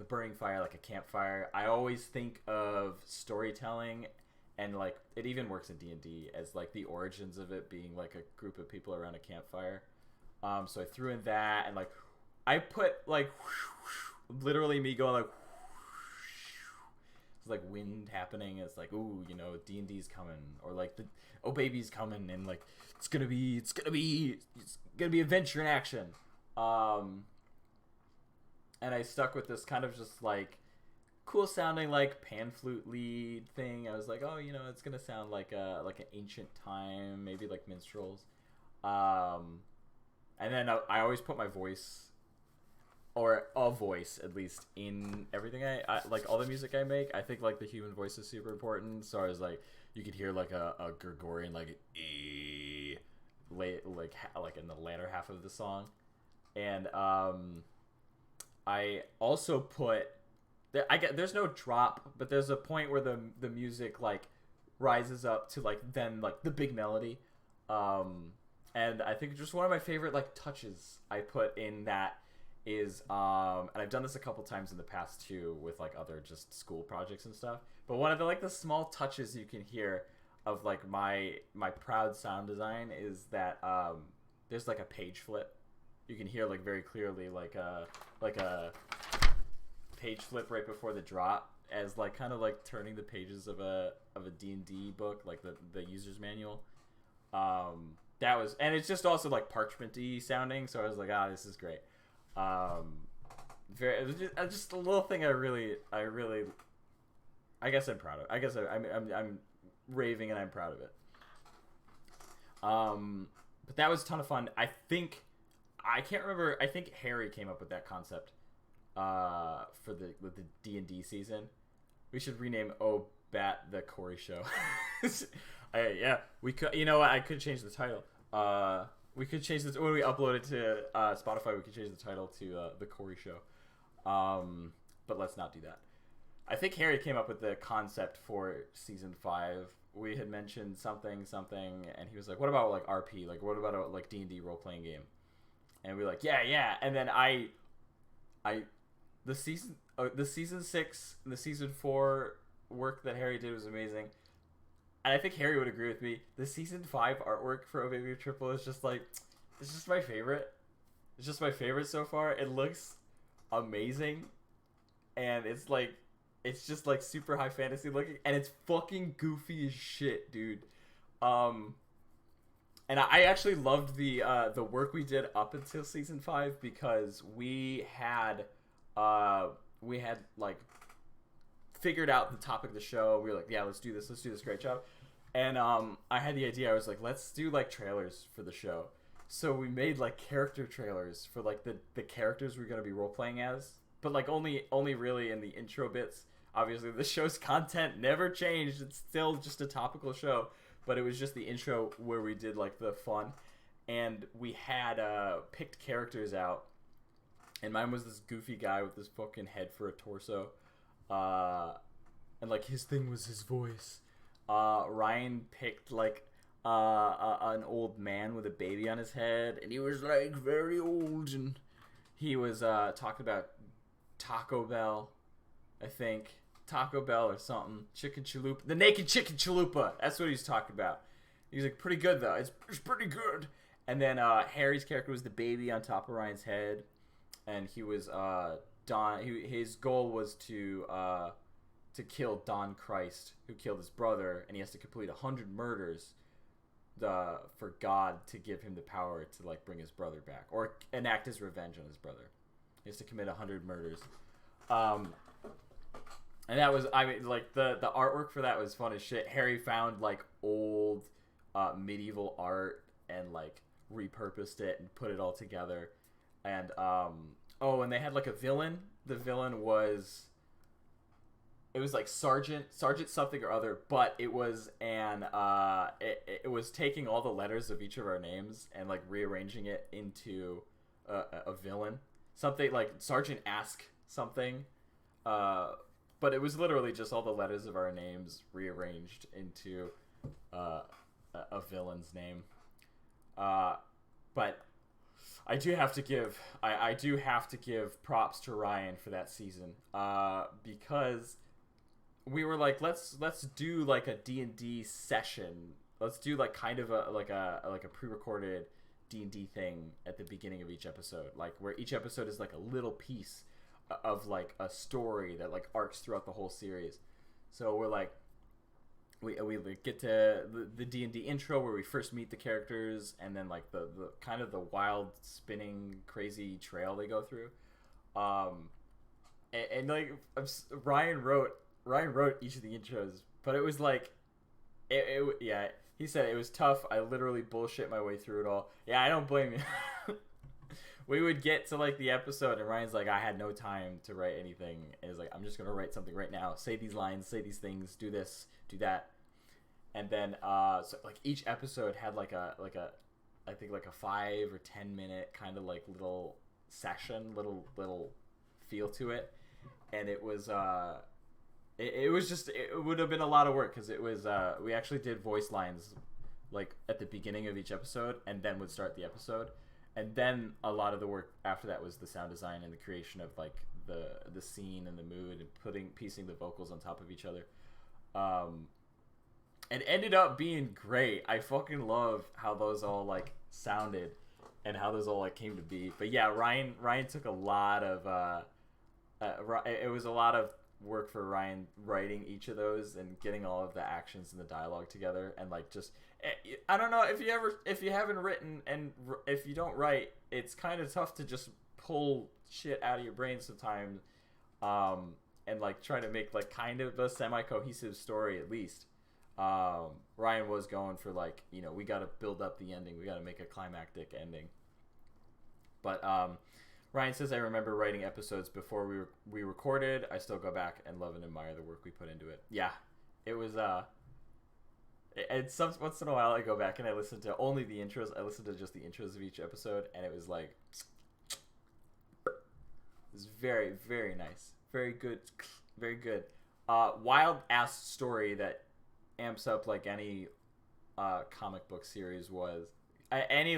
burning fire, like a campfire. I always think of storytelling, and like it even works in D&D as like the origins of it being like a group of people around a campfire. So I threw in that, and like I put like literally me going like it's like wind happening. It's like, ooh, D&D's coming, or like the Oh Baby's coming, and like it's gonna be adventure in action. And I stuck with this kind of just like cool sounding like pan flute lead thing. I was like, oh, it's gonna sound like an ancient time, maybe like minstrels. And then I always put my voice, or a voice at least, in everything I like, all the music I make. I think like the human voice is super important. So I was like, you could hear like a Gregorian like like in the latter half of the song, and I also put there's no drop, but there's a point where the music like rises up to like then like the big melody, and I think just one of my favorite like touches I put in that is and I've done this a couple times in the past too with like other just school projects and stuff, but one of the small touches you can hear of like my proud sound design is that there's like a page flip. You can hear like very clearly like a page flip right before the drop, as like kind of like turning the pages of a D&D book, like the user's manual. That was, and it's just also like parchment-y sounding, so I was like, this is great. It was just a little thing I really I guess I'm proud of. I guess I'm raving and I'm proud of it. But that was a ton of fun. I can't remember. I think Harry came up with that concept for the D&D season. We should rename Bat the Corey Show. Yeah, we could. You know what? I could change the title. We could change this when we upload it to Spotify. We could change the title to the Corey Show. But let's not do that. I think Harry came up with the concept for season 5. We had mentioned something, and he was like, "What about like RP? Like, what about a like D&D role playing game?" And we were like, "Yeah." And then the season 6 and the season 4 work that Harry did was amazing. And I think Harry would agree with me. The season 5 artwork for Oh Baby Triple is just like, it's just my favorite. It's just my favorite so far. It looks amazing, and it's just like super high fantasy looking, and it's fucking goofy as shit, dude. And I actually loved the work we did up until season 5, because we had like figured out the topic of the show. We were like, yeah, let's do this, great job. And I had the idea. I was like, let's do like trailers for the show. So we made like character trailers for like the characters we're gonna be role playing as, but like only really in the intro bits. Obviously, the show's content never changed. It's still just a topical show, but it was just the intro where we did like the fun, and we had picked characters out, and mine was this goofy guy with this fucking head for a torso, and like his thing was his voice. Ryan picked like an old man with a baby on his head, and he was like very old, and he was talking about Taco Bell, I think. Taco Bell or something. Chicken chalupa. The naked chicken chalupa. That's what he's talking about. He's like, pretty good though. It's pretty good. And then Harry's character was the baby on top of Ryan's head, and he was Don. His goal was to kill Don Christ, who killed his brother, and he has to complete 100 murders for God to give him the power to like bring his brother back, or enact his revenge on his brother. He has to commit 100 murders. And that was, I mean, like the artwork for that was fun as shit. Harry found like old medieval art and like repurposed it and put it all together. And and they had like a villain. The villain was, it was like Sergeant something or other, but it was it was taking all the letters of each of our names and like rearranging it into a villain. Something like Sergeant Ask something. But it was literally just all the letters of our names rearranged into a villain's name. But I do have to give props to Ryan for that season, because we were like, let's do like a D&D session. Let's do like kind of a pre-recorded D&D thing at the beginning of each episode, like where each episode is like a little piece of like a story that like arcs throughout the whole series. So we're like, we get to the D&D intro where we first meet the characters, and then like the kind of the wild spinning crazy trail they go through. and like Ryan wrote each of the intros, but it was like yeah, he said it was tough. I literally bullshit my way through it all. Yeah, I don't blame you. We would get to like the episode, and Ryan's like, I had no time to write anything. And he's like, I'm just gonna write something right now. Say these lines, say these things, do this, do that, and then so like each episode had like a I think like a 5 or 10 minute kind of like little session, little feel to it, and it was it was just, it would have been a lot of work because it was we actually did voice lines like at the beginning of each episode and then would start the episode, and then a lot of the work after that was the sound design and the creation of like the scene and the mood and piecing the vocals on top of each other. It ended up being great. I fucking love how those all like sounded and how those all like came to be. But yeah, Ryan took a lot of it was a lot of work for Ryan writing each of those and getting all of the actions and the dialogue together, and like just I don't know if you haven't written and if you don't write, it's kind of tough to just pull shit out of your brain sometimes, and like try to make like kind of a semi-cohesive story at least. Ryan was going for like, you know, we got to build up the ending, we got to make a climactic ending, but Ryan says, I remember writing episodes before we recorded. I still go back and love and admire the work we put into it. Yeah, it was and once in a while I go back and I listen to only the intros. I listen to just the intros of each episode, and it was like, it was very, very nice, very good, very good. Wild ass story that amps up like any comic book series was. Any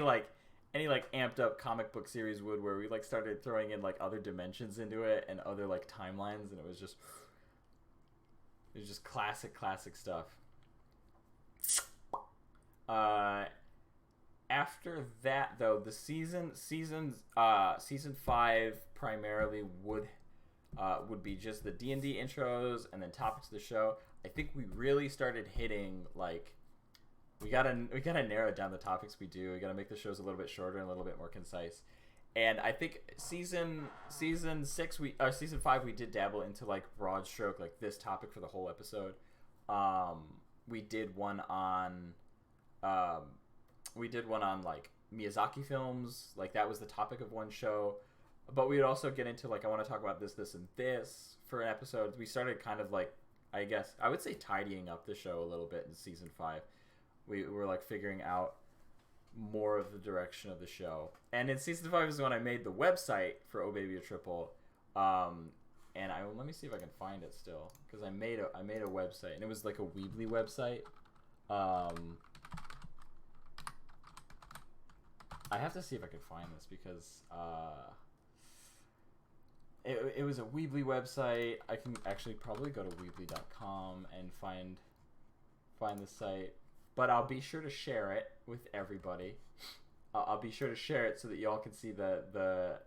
amped up comic book series would, where we like started throwing in like other dimensions into it and other like timelines, and it was just classic stuff. After that though, the season 5 primarily would be just the D&D intros and then topics of the show. I think we really started hitting like, we gotta narrow down the topics we do. We gotta make the shows a little bit shorter and a little bit more concise. And I think season 5 we did dabble into like broad stroke, like this topic for the whole episode. We did one on like Miyazaki films, like that was the topic of one show. But we would also get into like, I want to talk about this, and this for an episode. We started kind of like, I guess I would say tidying up the show a little bit in season 5. We were like figuring out more of the direction of the show, and in season 5 is when I made the website for Oh Baby a Triple, and let me see if I can find it still, because I made a website, and it was like a Weebly website. I have to see if I can find this because it was a Weebly website. I can actually probably go to Weebly.com and find the site. But I'll be sure to share it with everybody. I'll be sure to share it so that y'all can see the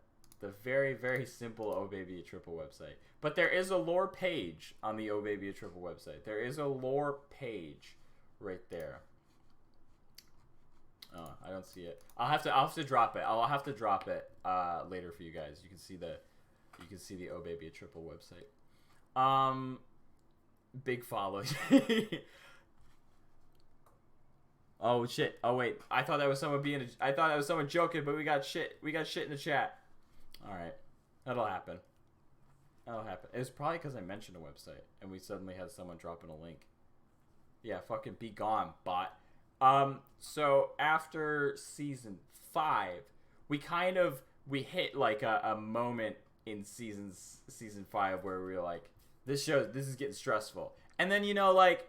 very, very simple Oh Baby a Triple website. But there is a lore page on the Oh Baby a Triple website. There is a lore page right there. Oh, I don't see it. I'll have to drop it. I'll have to drop it later for you guys. You can see the Oh Baby a Triple website. Big follow. Oh shit! Oh wait, I thought that was someone joking, but we got shit in the chat. All right, that'll happen. It was probably because I mentioned a website, and we suddenly had someone dropping a link. Yeah, fucking be gone, bot. So after season 5, we hit like a moment in season 5 where we were like, this is getting stressful, and then like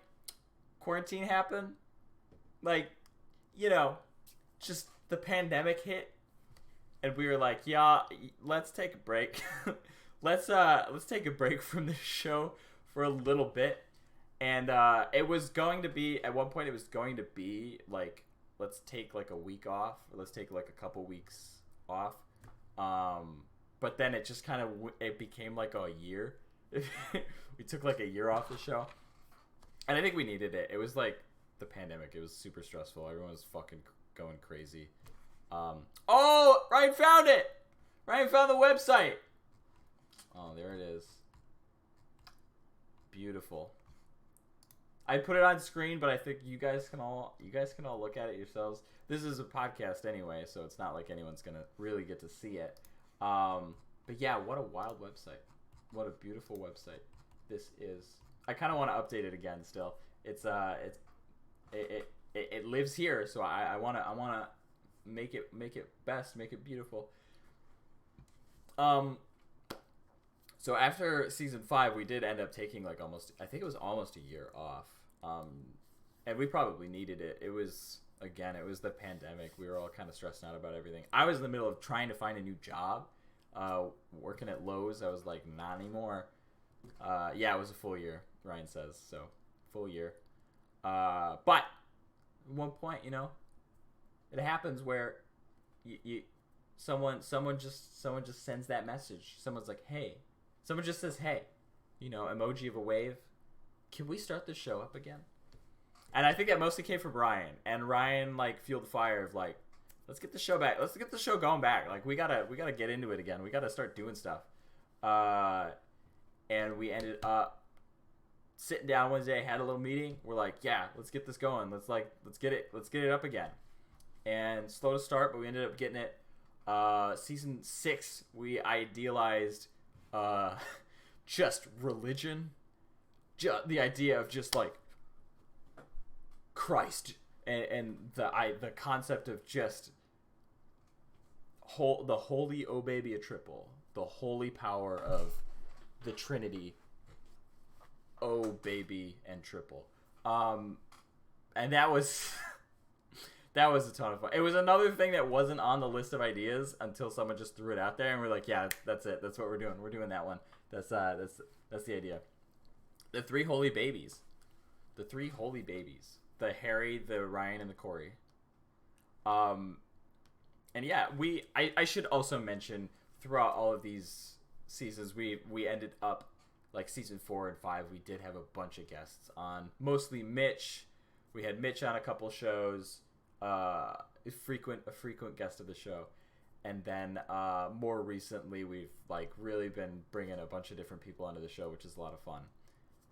quarantine happened. Like, just the pandemic hit, and we were like, yeah, let's take a break. let's take a break from this show for a little bit. And it was going to be, at one point it was going to be like, let's take like a week off, or let's take like a couple weeks off. But then it just kind of it became like a year. We took like a year off the show, and I think we needed it. It was like the pandemic. It was super stressful. Everyone was fucking going crazy. Oh, Ryan found it. Ryan found the website. Oh there it is. Beautiful. I put it on screen, but I think you guys can all look at it yourselves. This is a podcast anyway, so it's not like anyone's gonna really get to see it. But yeah, what a wild website! What a beautiful website this is. I kind of want to update it again. Still, it lives here, so I wanna make it best, make it beautiful. So after season 5, we did end up taking like almost a year off. And we probably needed it. It was the pandemic. We were all kind of stressed out about everything. I was in the middle of trying to find a new job, working at Lowe's. I was like, not anymore. Yeah, it was a full year, Ryan says. So, full year. But at one point, it happens where someone just sends that message. Someone's like, hey. Someone just says, hey. Emoji of a wave. Can we start this show up again? And I think that mostly came from Ryan. And Ryan fueled the fire of let's get the show back. Let's get the show going back. We gotta get into it again. We gotta start doing stuff. And we ended up sitting down one day, had a little meeting. We're like, yeah, let's get this going. Let's get it up again. And slow to start, but we ended up getting it. Season 6, we idealized just religion. The idea of just Christ and the concept of just the holy O Baby a Triple, the holy power of the Trinity, O Baby and Triple, and that was that was a ton of fun. It was another thing that wasn't on the list of ideas until someone just threw it out there, and we're like, yeah, that's it. That's what we're doing. We're doing that one. That's the idea. The three holy babies. The Harry, the Ryan, and the Corey. And yeah, I should also mention throughout all of these seasons, we ended up season 4 and 5. We did have a bunch of guests on, mostly Mitch. We had Mitch on a couple shows, a frequent guest of the show, and then more recently we've really been bringing a bunch of different people onto the show, which is a lot of fun.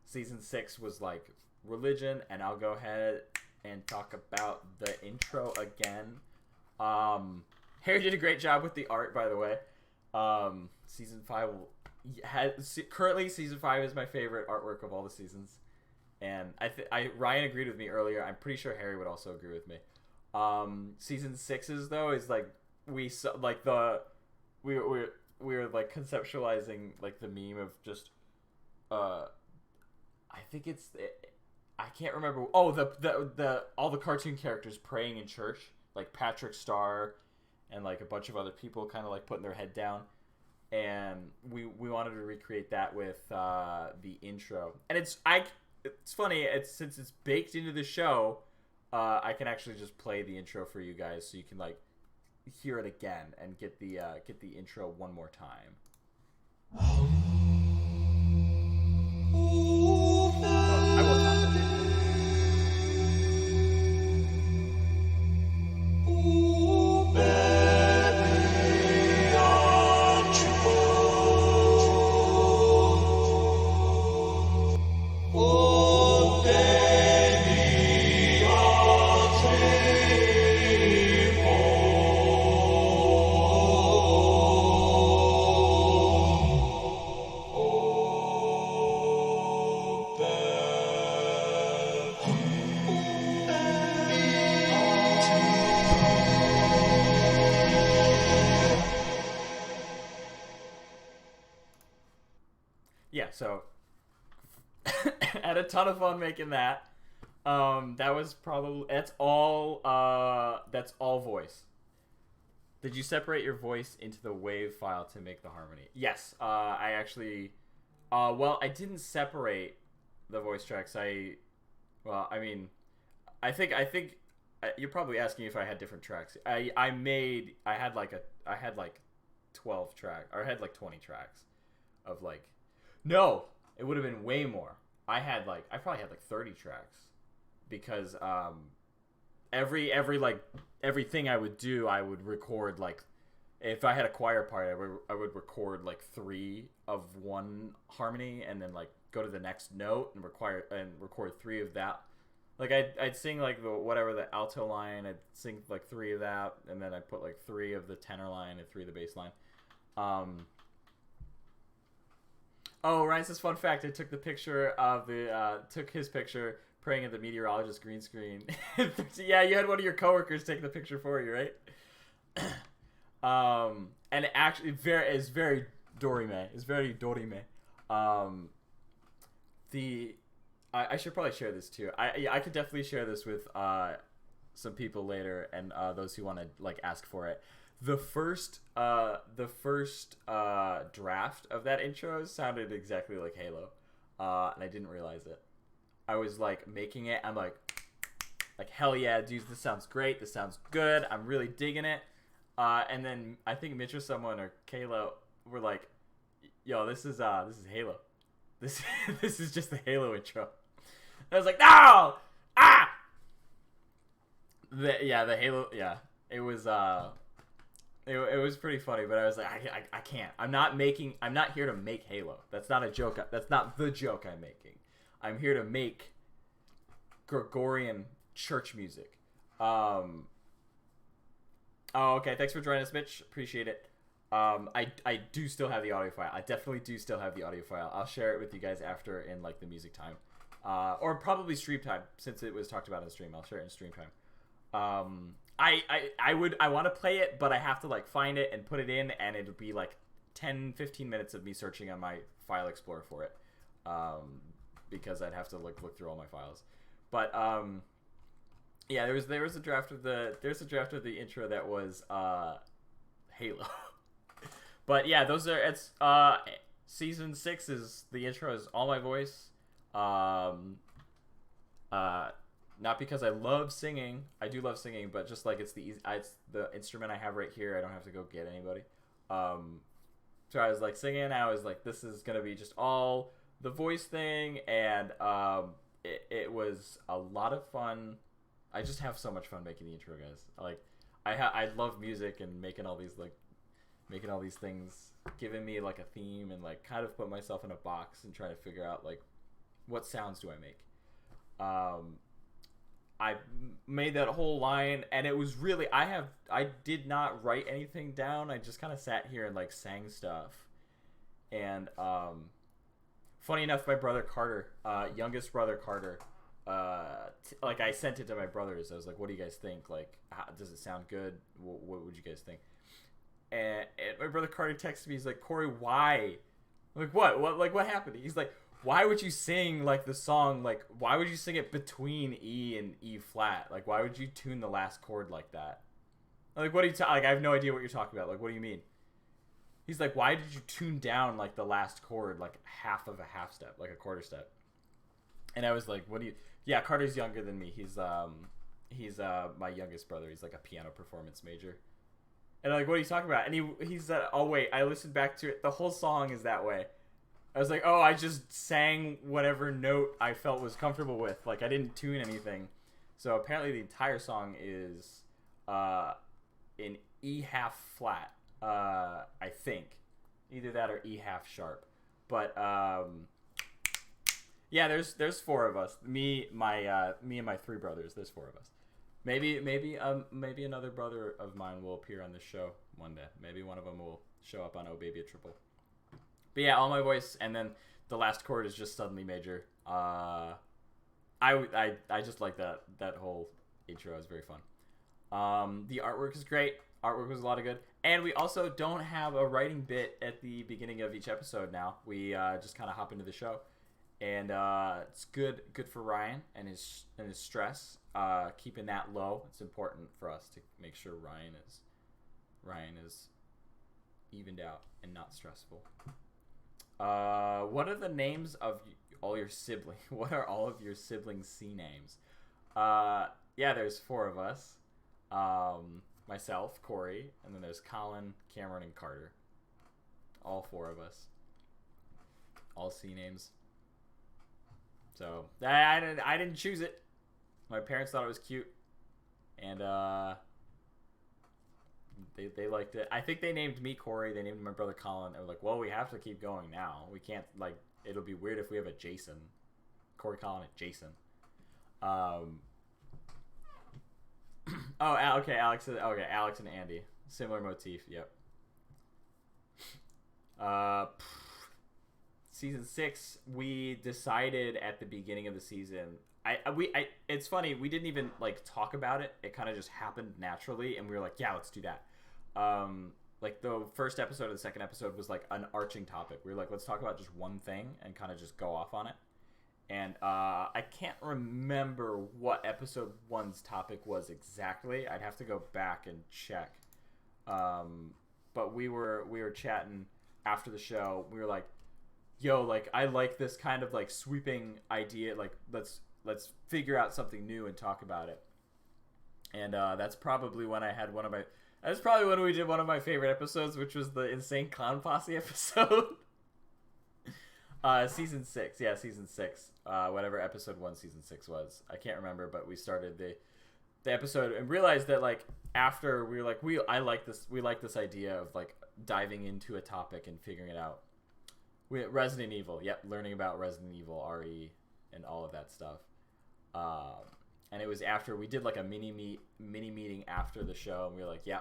Season 6 was religion, and I'll go ahead and talk about the intro again. Harry did a great job with the art, by the way. Season 5 currently season 5 is my favorite artwork of all the seasons, and Ryan agreed with me earlier. I'm pretty sure Harry would also agree with me. Season 6's though is we were conceptualizing the meme of just I think I can't remember. Oh, the all the cartoon characters praying in church, Patrick Star, and a bunch of other people kind of putting their head down, and we wanted to recreate that with the intro. And it's funny. Since it's baked into the show, I can actually just play the intro for you guys, so you can hear it again and get the intro one more time. I will talk about it. So had a ton of fun making that. That's all voice. Did you separate your voice into the WAV file to make the harmony? Yes. I actually I didn't separate the voice tracks. I think you're probably asking if I had different tracks. I had 12 tracks, or I had 20 tracks of no, it would have been way more. I probably had 30 tracks, because everything I would do, I would record if I had a choir part, I would record like 3 of one harmony and then like go to the next note and record 3 of that. Like I'd sing like the alto line, I'd sing like 3 of that, and then I'd put like 3 of the tenor line and 3 of the bass line. Oh, Ryan says fun fact: I took the picture of took his picture praying at the meteorologist green screen. Yeah, you had one of your coworkers take the picture for you, right? And it actually is very dorime. It's very dorime. I should probably share this too. I could definitely share this with some people later and those who want to like ask for it. The first draft of that intro sounded exactly like Halo, and I didn't realize it. I was like making it. I'm like hell yeah, dude, this sounds great. This sounds good. I'm really digging it. And then I think Mitch or someone or Kayla were like, "Yo, this is Halo. This this is just the Halo intro." And I was like, "No! Ah!" The Halo. Yeah, it was it was pretty funny, but I was like, I can't. I'm not here to make Halo. That's not a joke. That's not the joke I'm making. I'm here to make Gregorian church music. Oh, okay. Thanks for joining us, Mitch. Appreciate it. I do still have the audio file. I definitely do still have the audio file. I'll share it with you guys after in like the music time, or probably stream time since it was talked about in stream. I'll share it in stream time. I want to play it, but I have to like find it and put it in, and it'll be like 10-15 minutes of me searching on my file explorer for it, because I'd have to look through all my files. But yeah, there was a draft of the intro that was Halo. But yeah, it's season 6 is the intro is all my voice. Not because I love singing. I do love singing, but just like it's the instrument I have right here. I don't have to go get anybody. So I was like singing. I was like, this is gonna be just all the voice thing, and it was a lot of fun. I just have so much fun making the intro, guys. Like I love music and making all these things, giving me like a theme and like kind of put myself in a box and trying to figure out like what sounds do I make. I made that whole line, and it was really I did not write anything down. I just kind of sat here and like sang stuff. And funny enough, my brother Carter, youngest brother Carter, like I sent it to my brothers. I was like, "What do you guys think? Like, does it sound good? What would you guys think?" And my brother Carter texted me. He's like, "Corey, why? Like, what happened?" He's like, why would you sing like the song? Like, why would you sing it between E and E flat? Like, why would you tune the last chord like that? Like, what are you like? I have no idea what you're talking about. Like, what do you mean? He's like, why did you tune down like the last chord, like half of a half step, like a quarter step? And I was like, what do you? Yeah, Carter's younger than me. He's my youngest brother. He's like a piano performance major. And I'm like, what are you talking about? And he's oh wait, I listened back to it. The whole song is that way. I was like, oh, I just sang whatever note I felt was comfortable with. Like, I didn't tune anything. So apparently the entire song is in E half flat, I think. Either that or E half sharp. But yeah, there's 4 of us. Me and my 3 brothers. There's 4 of us. Maybe another brother of mine will appear on this show one day. Maybe one of them will show up on Oh Baby a Triple. But yeah, all my voice, and then the last chord is just suddenly major. I just like that whole intro. It was very fun. The artwork is great. Artwork was a lot of good. And we also don't have a writing bit at the beginning of each episode now. We just kind of hop into the show. And it's good for Ryan and his stress. Keeping that low. It's important for us to make sure Ryan is evened out and not stressful. What are the names of all your siblings? What are all of your siblings' C names? Yeah, there's 4 of us. Myself, Corey, and then there's Colin, Cameron, and Carter. All 4 of us. All C names. So I didn't choose it. My parents thought it was cute, and They liked it. I think they named me Corey. They named my brother Colin. They were like, well, we have to keep going now. We can't, like, it'll be weird if we have a Jason. Corey, Colin, and Jason. Okay, Alex and Andy. Similar motif, yep. Season 6, we decided at the beginning of the season. It's funny, we didn't even like talk about it. It kind of just happened naturally, and we were like, yeah, let's do that. Like the first episode and the second episode was like an arching topic. We were like, let's talk about just one thing and kind of just go off on it. And I can't remember what episode 1's topic was exactly. I'd have to go back and check. But we were chatting after the show. We were like, yo, like, I like this kind of like sweeping idea. Like, let's figure out something new and talk about it. And that's probably when I had that's probably when we did one of my favorite episodes, which was the Insane Clown Posse episode. Season 6. Yeah, season 6. Whatever episode 1 season 6 was. I can't remember, but we started the episode and realized that like after we were like we like this idea of like diving into a topic and figuring it out. Resident Evil. Yep, learning about Resident Evil RE and all of that stuff. And it was after we did like a mini meeting after the show, and we were like, yeah,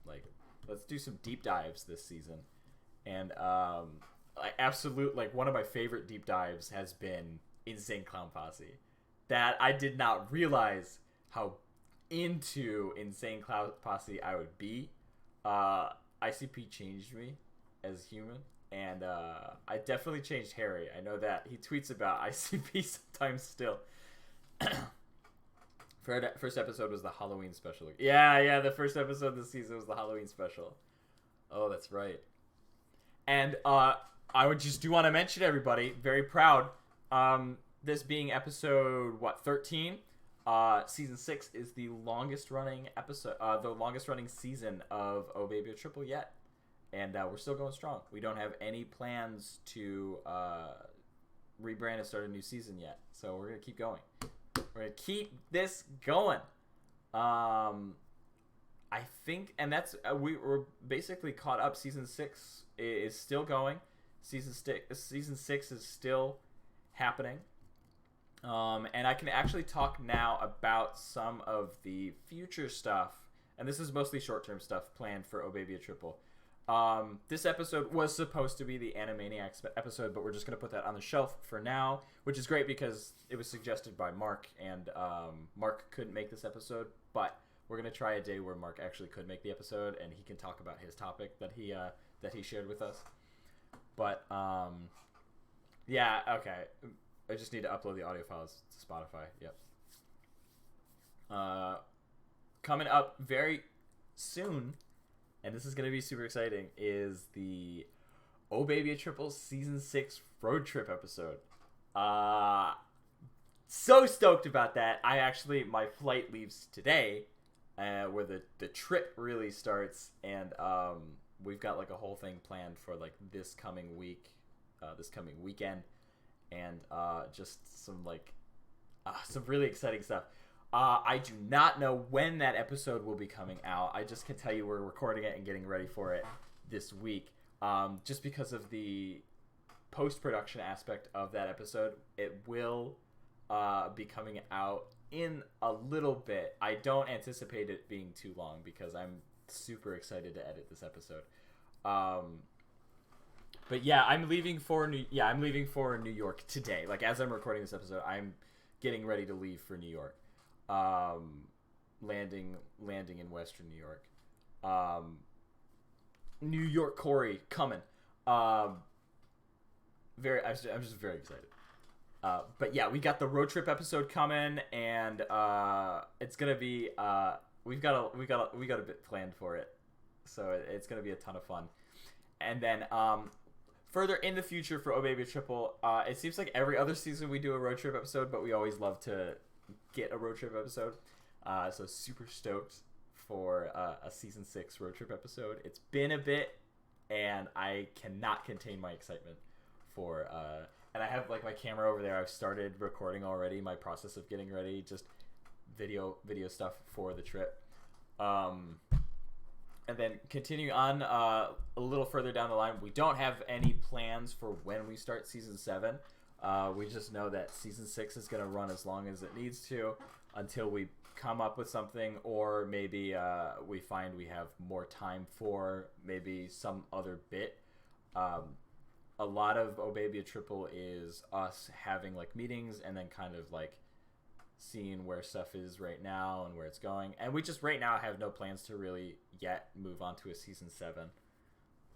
like let's do some deep dives this season. And one of my favorite deep dives has been Insane Clown Posse. That I did not realize how into Insane Clown Posse I would be. ICP changed me as human, and I definitely changed Harry. I know that he tweets about ICP sometimes still. First episode was the Halloween special. Yeah, the first episode of the season was the Halloween special. Oh, that's right. And I would just do want to mention, everybody, very proud, this being episode 13. Season 6 is the longest running episode, the longest running season of Oh Baby a Triple yet, and we're still going strong. We don't have any plans to rebrand and start a new season yet, so we're gonna keep going. We're gonna keep this going. I think, and that's we were basically caught up. Season 6 is still going. Season 6 is still happening. And I can actually talk now about some of the future stuff, and this is mostly short-term stuff planned for Oh Baby a Triple. This episode was supposed to be the Animaniacs episode, but we're just going to put that on the shelf for now, which is great because it was suggested by Mark, and Mark couldn't make this episode, but we're going to try a day where Mark actually could make the episode, and he can talk about his topic that he shared with us. But, yeah, okay. I just need to upload the audio files to Spotify. Yep. Coming up very soon, and this is going to be super exciting, is the Oh Baby a Triple Season 6 road trip episode. So stoked about that. My flight leaves today, where the trip really starts, and we've got like a whole thing planned for like this coming weekend. And just some really exciting stuff. I do not know when that episode will be coming out. I just can tell you we're recording it and getting ready for it this week. Just because of the post-production aspect of that episode, it will be coming out in a little bit. I don't anticipate it being too long because I'm super excited to edit this episode. But yeah, I'm leaving for New York today. Like as I'm recording this episode, I'm getting ready to leave for New York. Landing in Western New York. New York Corey coming. I'm just very excited. But yeah, we got the road trip episode coming, and it's gonna be we got a bit planned for it, so it's gonna be a ton of fun. And then further in the future for Oh Baby Triple, it seems like every other season we do a road trip episode, but we always love to get a road trip episode. So super stoked for a season 6 road trip episode. It's been a bit, and I cannot contain my excitement for. And I have like my camera over there. I've started recording already. My process of getting ready, just video stuff for the trip. And then continue on a little further down the line, we don't have any plans for when we start season 7. We just know that season 6 is going to run as long as it needs to until we come up with something, or maybe we find we have more time for maybe some other bit. A lot of Oh Baby a Triple is us having like meetings and then kind of like seeing where stuff is right now and where it's going. And we just right now have no plans to really yet move on to a season 7.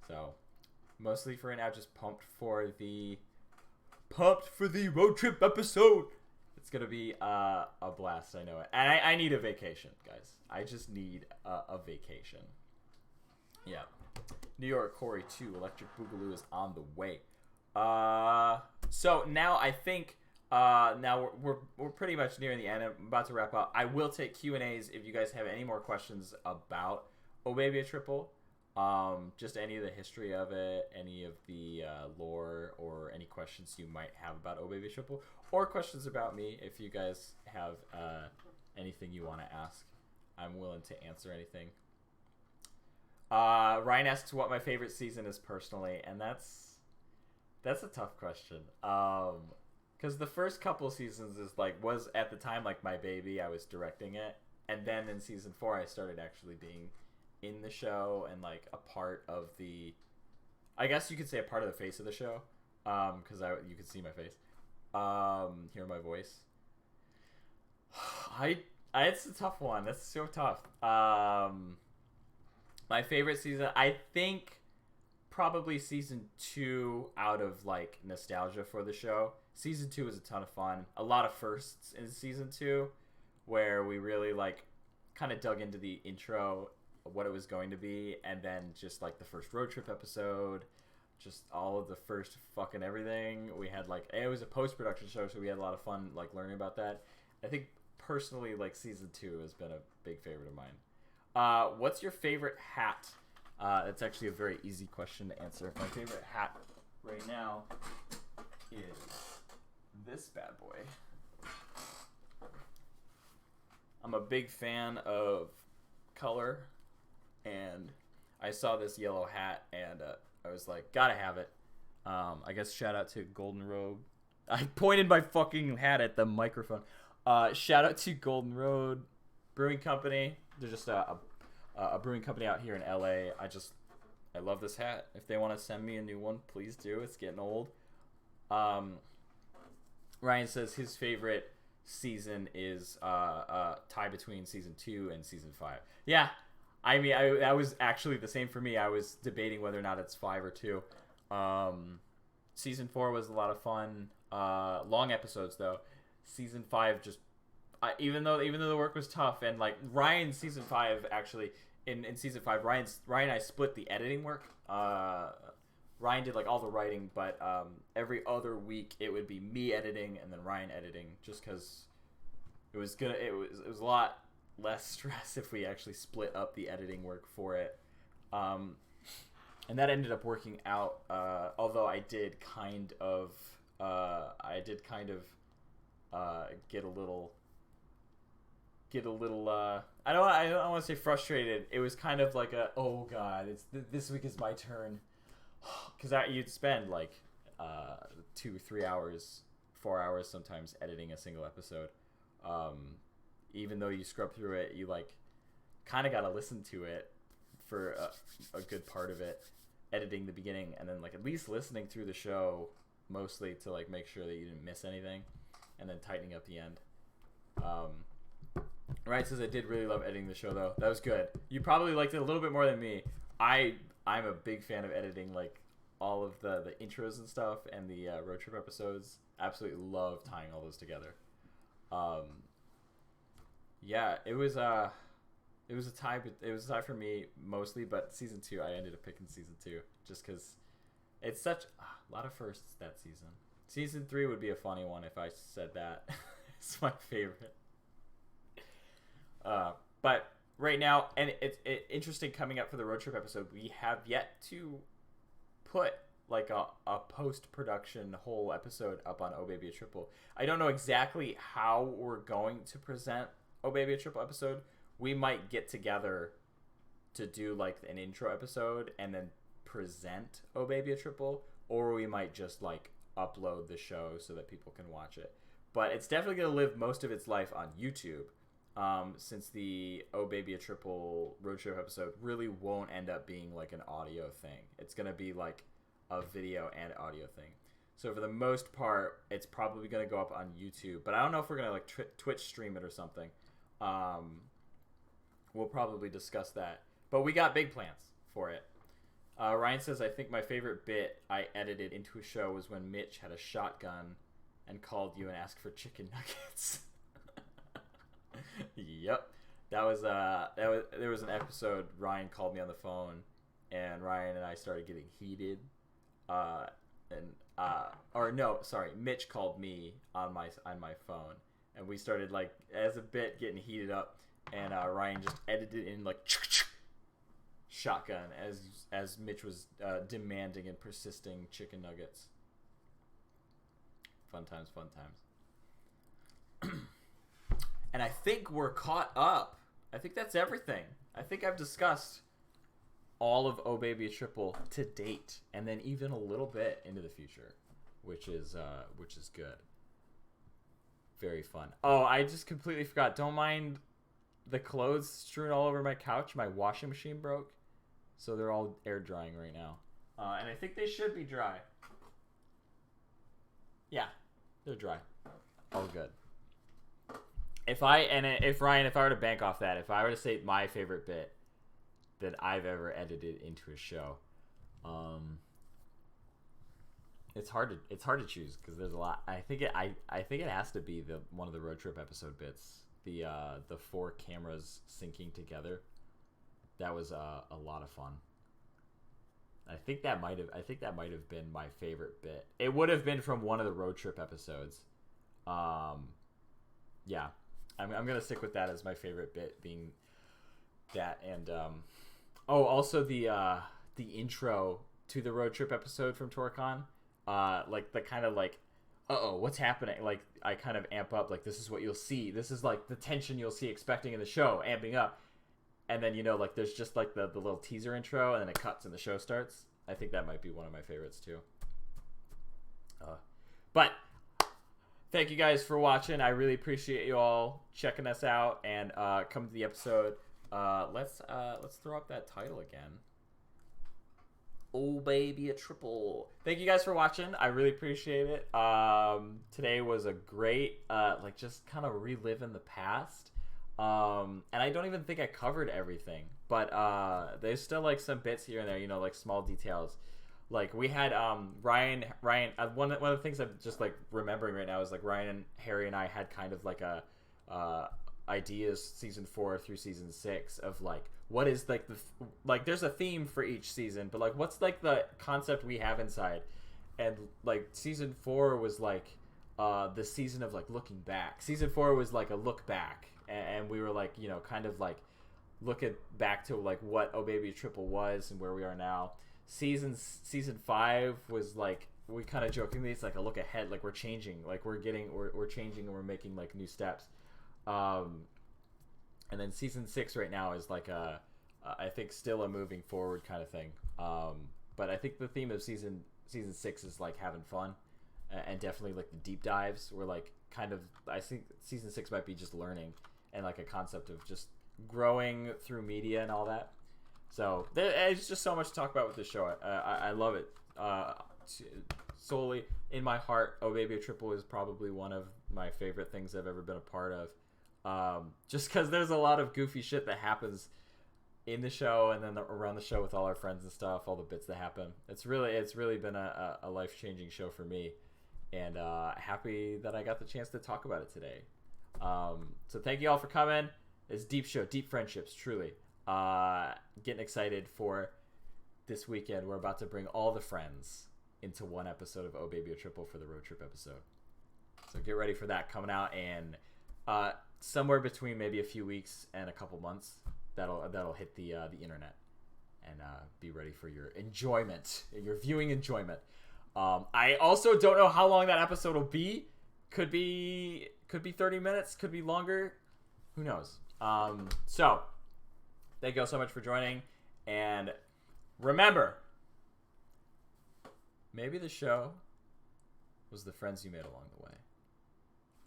So mostly for right now, just pumped for the road trip episode. It's gonna be a blast, I know it. And I need a vacation, guys. I just need a vacation. Yeah. New York Corey 2 Electric Boogaloo is on the way. So now I think now we're pretty much nearing the end. I'm about to wrap up. I will take Q&As if you guys have any more questions about Oh Baby a Triple. Just any of the history of it, any of the lore, or any questions you might have about Oh Baby a Triple, or questions about me. If you guys have anything you want to ask, I'm willing to answer anything. Ryan asks what my favorite season is personally, and that's a tough question. Because the first couple seasons was at the time like my baby. I was directing it, and then in season 4 I started actually being in the show and like a part of the, I guess you could say a part of the face of the show, because you could see my face, hear my voice. It's a tough one. That's so tough. My favorite season, I think, probably season 2 out of like nostalgia for the show. Season 2 was a ton of fun. A lot of firsts in season 2, where we really like kind of dug into the intro, what it was going to be, and then just like the first road trip episode, just all of the first fucking everything. We had like, it was a post-production show, so we had a lot of fun like learning about that. I think personally like season 2 has been a big favorite of mine. What's your favorite hat? That's actually a very easy question to answer. My favorite hat right now is this bad boy. I'm a big fan of Koller, and I saw this yellow hat, and I was like, gotta have it. I guess shout out to Golden Road. I pointed my fucking hat at the microphone. Shout out to Golden Road Brewing Company. They're just a brewing company out here in LA. I love this hat. If they want to send me a new one, please do. It's getting old. Ryan says his favorite season is tie between season 2 and season 5. Yeah, I mean, that was actually the same for me. I was debating whether or not it's 5 or 2. Season 4 was a lot of fun. Long episodes though. Season 5 just even though the work was tough, and like Ryan's season 5 actually in season 5 Ryan and I split the editing work. Ryan did like all the writing, but every other week it would be me editing and then Ryan editing, just because it was a lot less stress if we actually split up the editing work for it. And that ended up working out, although I did kind of get a little I don't want to say frustrated. It was kind of like oh god, this week is my turn, because you'd spend like 2, 3 hours, 4 hours sometimes editing a single episode. Even though you scrub through it, you like kind of got to listen to it for a good part of it, editing the beginning, and then like at least listening through the show mostly to like make sure that you didn't miss anything, and then tightening up the end. Ryan says I did really love editing the show though. That was good. You probably liked it a little bit more than me. I'm a big fan of editing like all of the intros and stuff, and the road trip episodes. Absolutely love tying all those together. Yeah, it was a tie. It was a tie for me mostly, but season 2 I ended up picking season 2 just because it's such a lot of firsts that season. Season 3 would be a funny one if I said that. It's my favorite. But right now, and it's interesting coming up for the road trip episode, we have yet to put like a post-production whole episode up on Oh Baby a Triple. I don't know exactly how we're going to present Oh Baby a Triple episode. We might get together to do like an intro episode and then present Oh Baby a Triple, or we might just like upload the show so that people can watch it. But it's definitely going to live most of its life on YouTube, since the Oh Baby a Triple road trip episode really won't end up being like an audio thing. It's going to be like a video and audio thing. So for the most part, it's probably going to go up on YouTube. But I don't know if we're going to like Twitch stream it or something. We'll probably discuss that. But we got big plans for it. Ryan says, I think my favorite bit I edited into a show was when Mitch had a shotgun and called you and asked for chicken nuggets. Yep. There was an episode Ryan called me on the phone, and Ryan and I started getting heated. Mitch called me on my phone, and we started like as a bit getting heated up, and Ryan just edited in like shotgun as Mitch was demanding and persisting chicken nuggets. Fun times. And I think we're caught up. I think that's everything. I think I've discussed all of Oh Baby a Triple to date, and then even a little bit into the future, which is good. Very fun. Oh, I just completely forgot. Don't mind the clothes strewn all over my couch. My washing machine broke, so they're all air drying right now, and I think they should be dry. Yeah, they're dry. All good. If I were to bank off that, if I were to say my favorite bit that I've ever edited into a show, it's hard to choose because there's a lot. I think it has to be one of the road trip episode bits, the 4 cameras syncing together. That was a lot of fun. I think that might have been my favorite bit. It would have been from one of the road trip episodes. Yeah. I'm gonna stick with that as my favorite bit, being that, and also the intro to the road trip episode from TorCon, like the kind of like, what's happening? Like I kind of amp up, like this is what you'll see. This is like the tension you'll see expecting in the show, amping up, and then like there's just like the little teaser intro, and then it cuts and the show starts. I think that might be one of my favorites too. But thank you guys for watching. I really appreciate you all checking us out and coming to the episode. Let's throw up that title again. Oh Baby a Triple. Thank you guys for watching. I really appreciate it. Today was a great just kind of reliving the past. And I don't even think I covered everything, but there's still like some bits here and there, like small details. Like we had Ryan. One of the things I'm just like remembering right now is like Ryan and Harry and I had kind of like a ideas season 4 through season 6 of like what is like there's a theme for each season, but like what's like the concept we have inside, and like season 4 was like the season of like looking back. Season 4 was like a look back, and we were like kind of like looking back to like what Oh Baby Triple was and where we are now. Season 5 was like, we kind of jokingly, it's like a look ahead, like we're changing, like we're changing and we're making like new steps. And then season 6 right now is like I think still a moving forward kind of thing. But I think the theme of season 6 is like having fun, and definitely like the deep dives were like kind of, I think season 6 might be just learning and like a concept of just growing through media and all that. So there's just so much to talk about with this show. I love it. Solely in my heart, Oh Baby a Triple is probably one of my favorite things I've ever been a part of. Just because there's a lot of goofy shit that happens in the show and then around the show with all our friends and stuff, all the bits that happen. It's really been a life-changing show for me, and happy that I got the chance to talk about it today. So thank you all for coming. It's deep show, deep friendships, truly. Getting excited for this weekend. We're about to bring all the friends into one episode of Oh Baby a Triple for the road trip episode. So get ready for that coming out, and somewhere between maybe a few weeks and a couple months, that'll hit the internet, and be ready for your enjoyment, your viewing enjoyment. I also don't know how long that episode will be. Could be 30 minutes, could be longer. Who knows? So thank you all so much for joining. And remember, maybe the show was the friends you made along the way.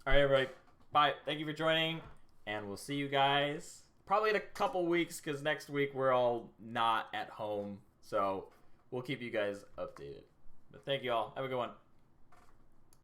All right, everybody. Bye. Thank you for joining. And we'll see you guys probably in a couple weeks because next week we're all not at home. So we'll keep you guys updated. But thank you all. Have a good one.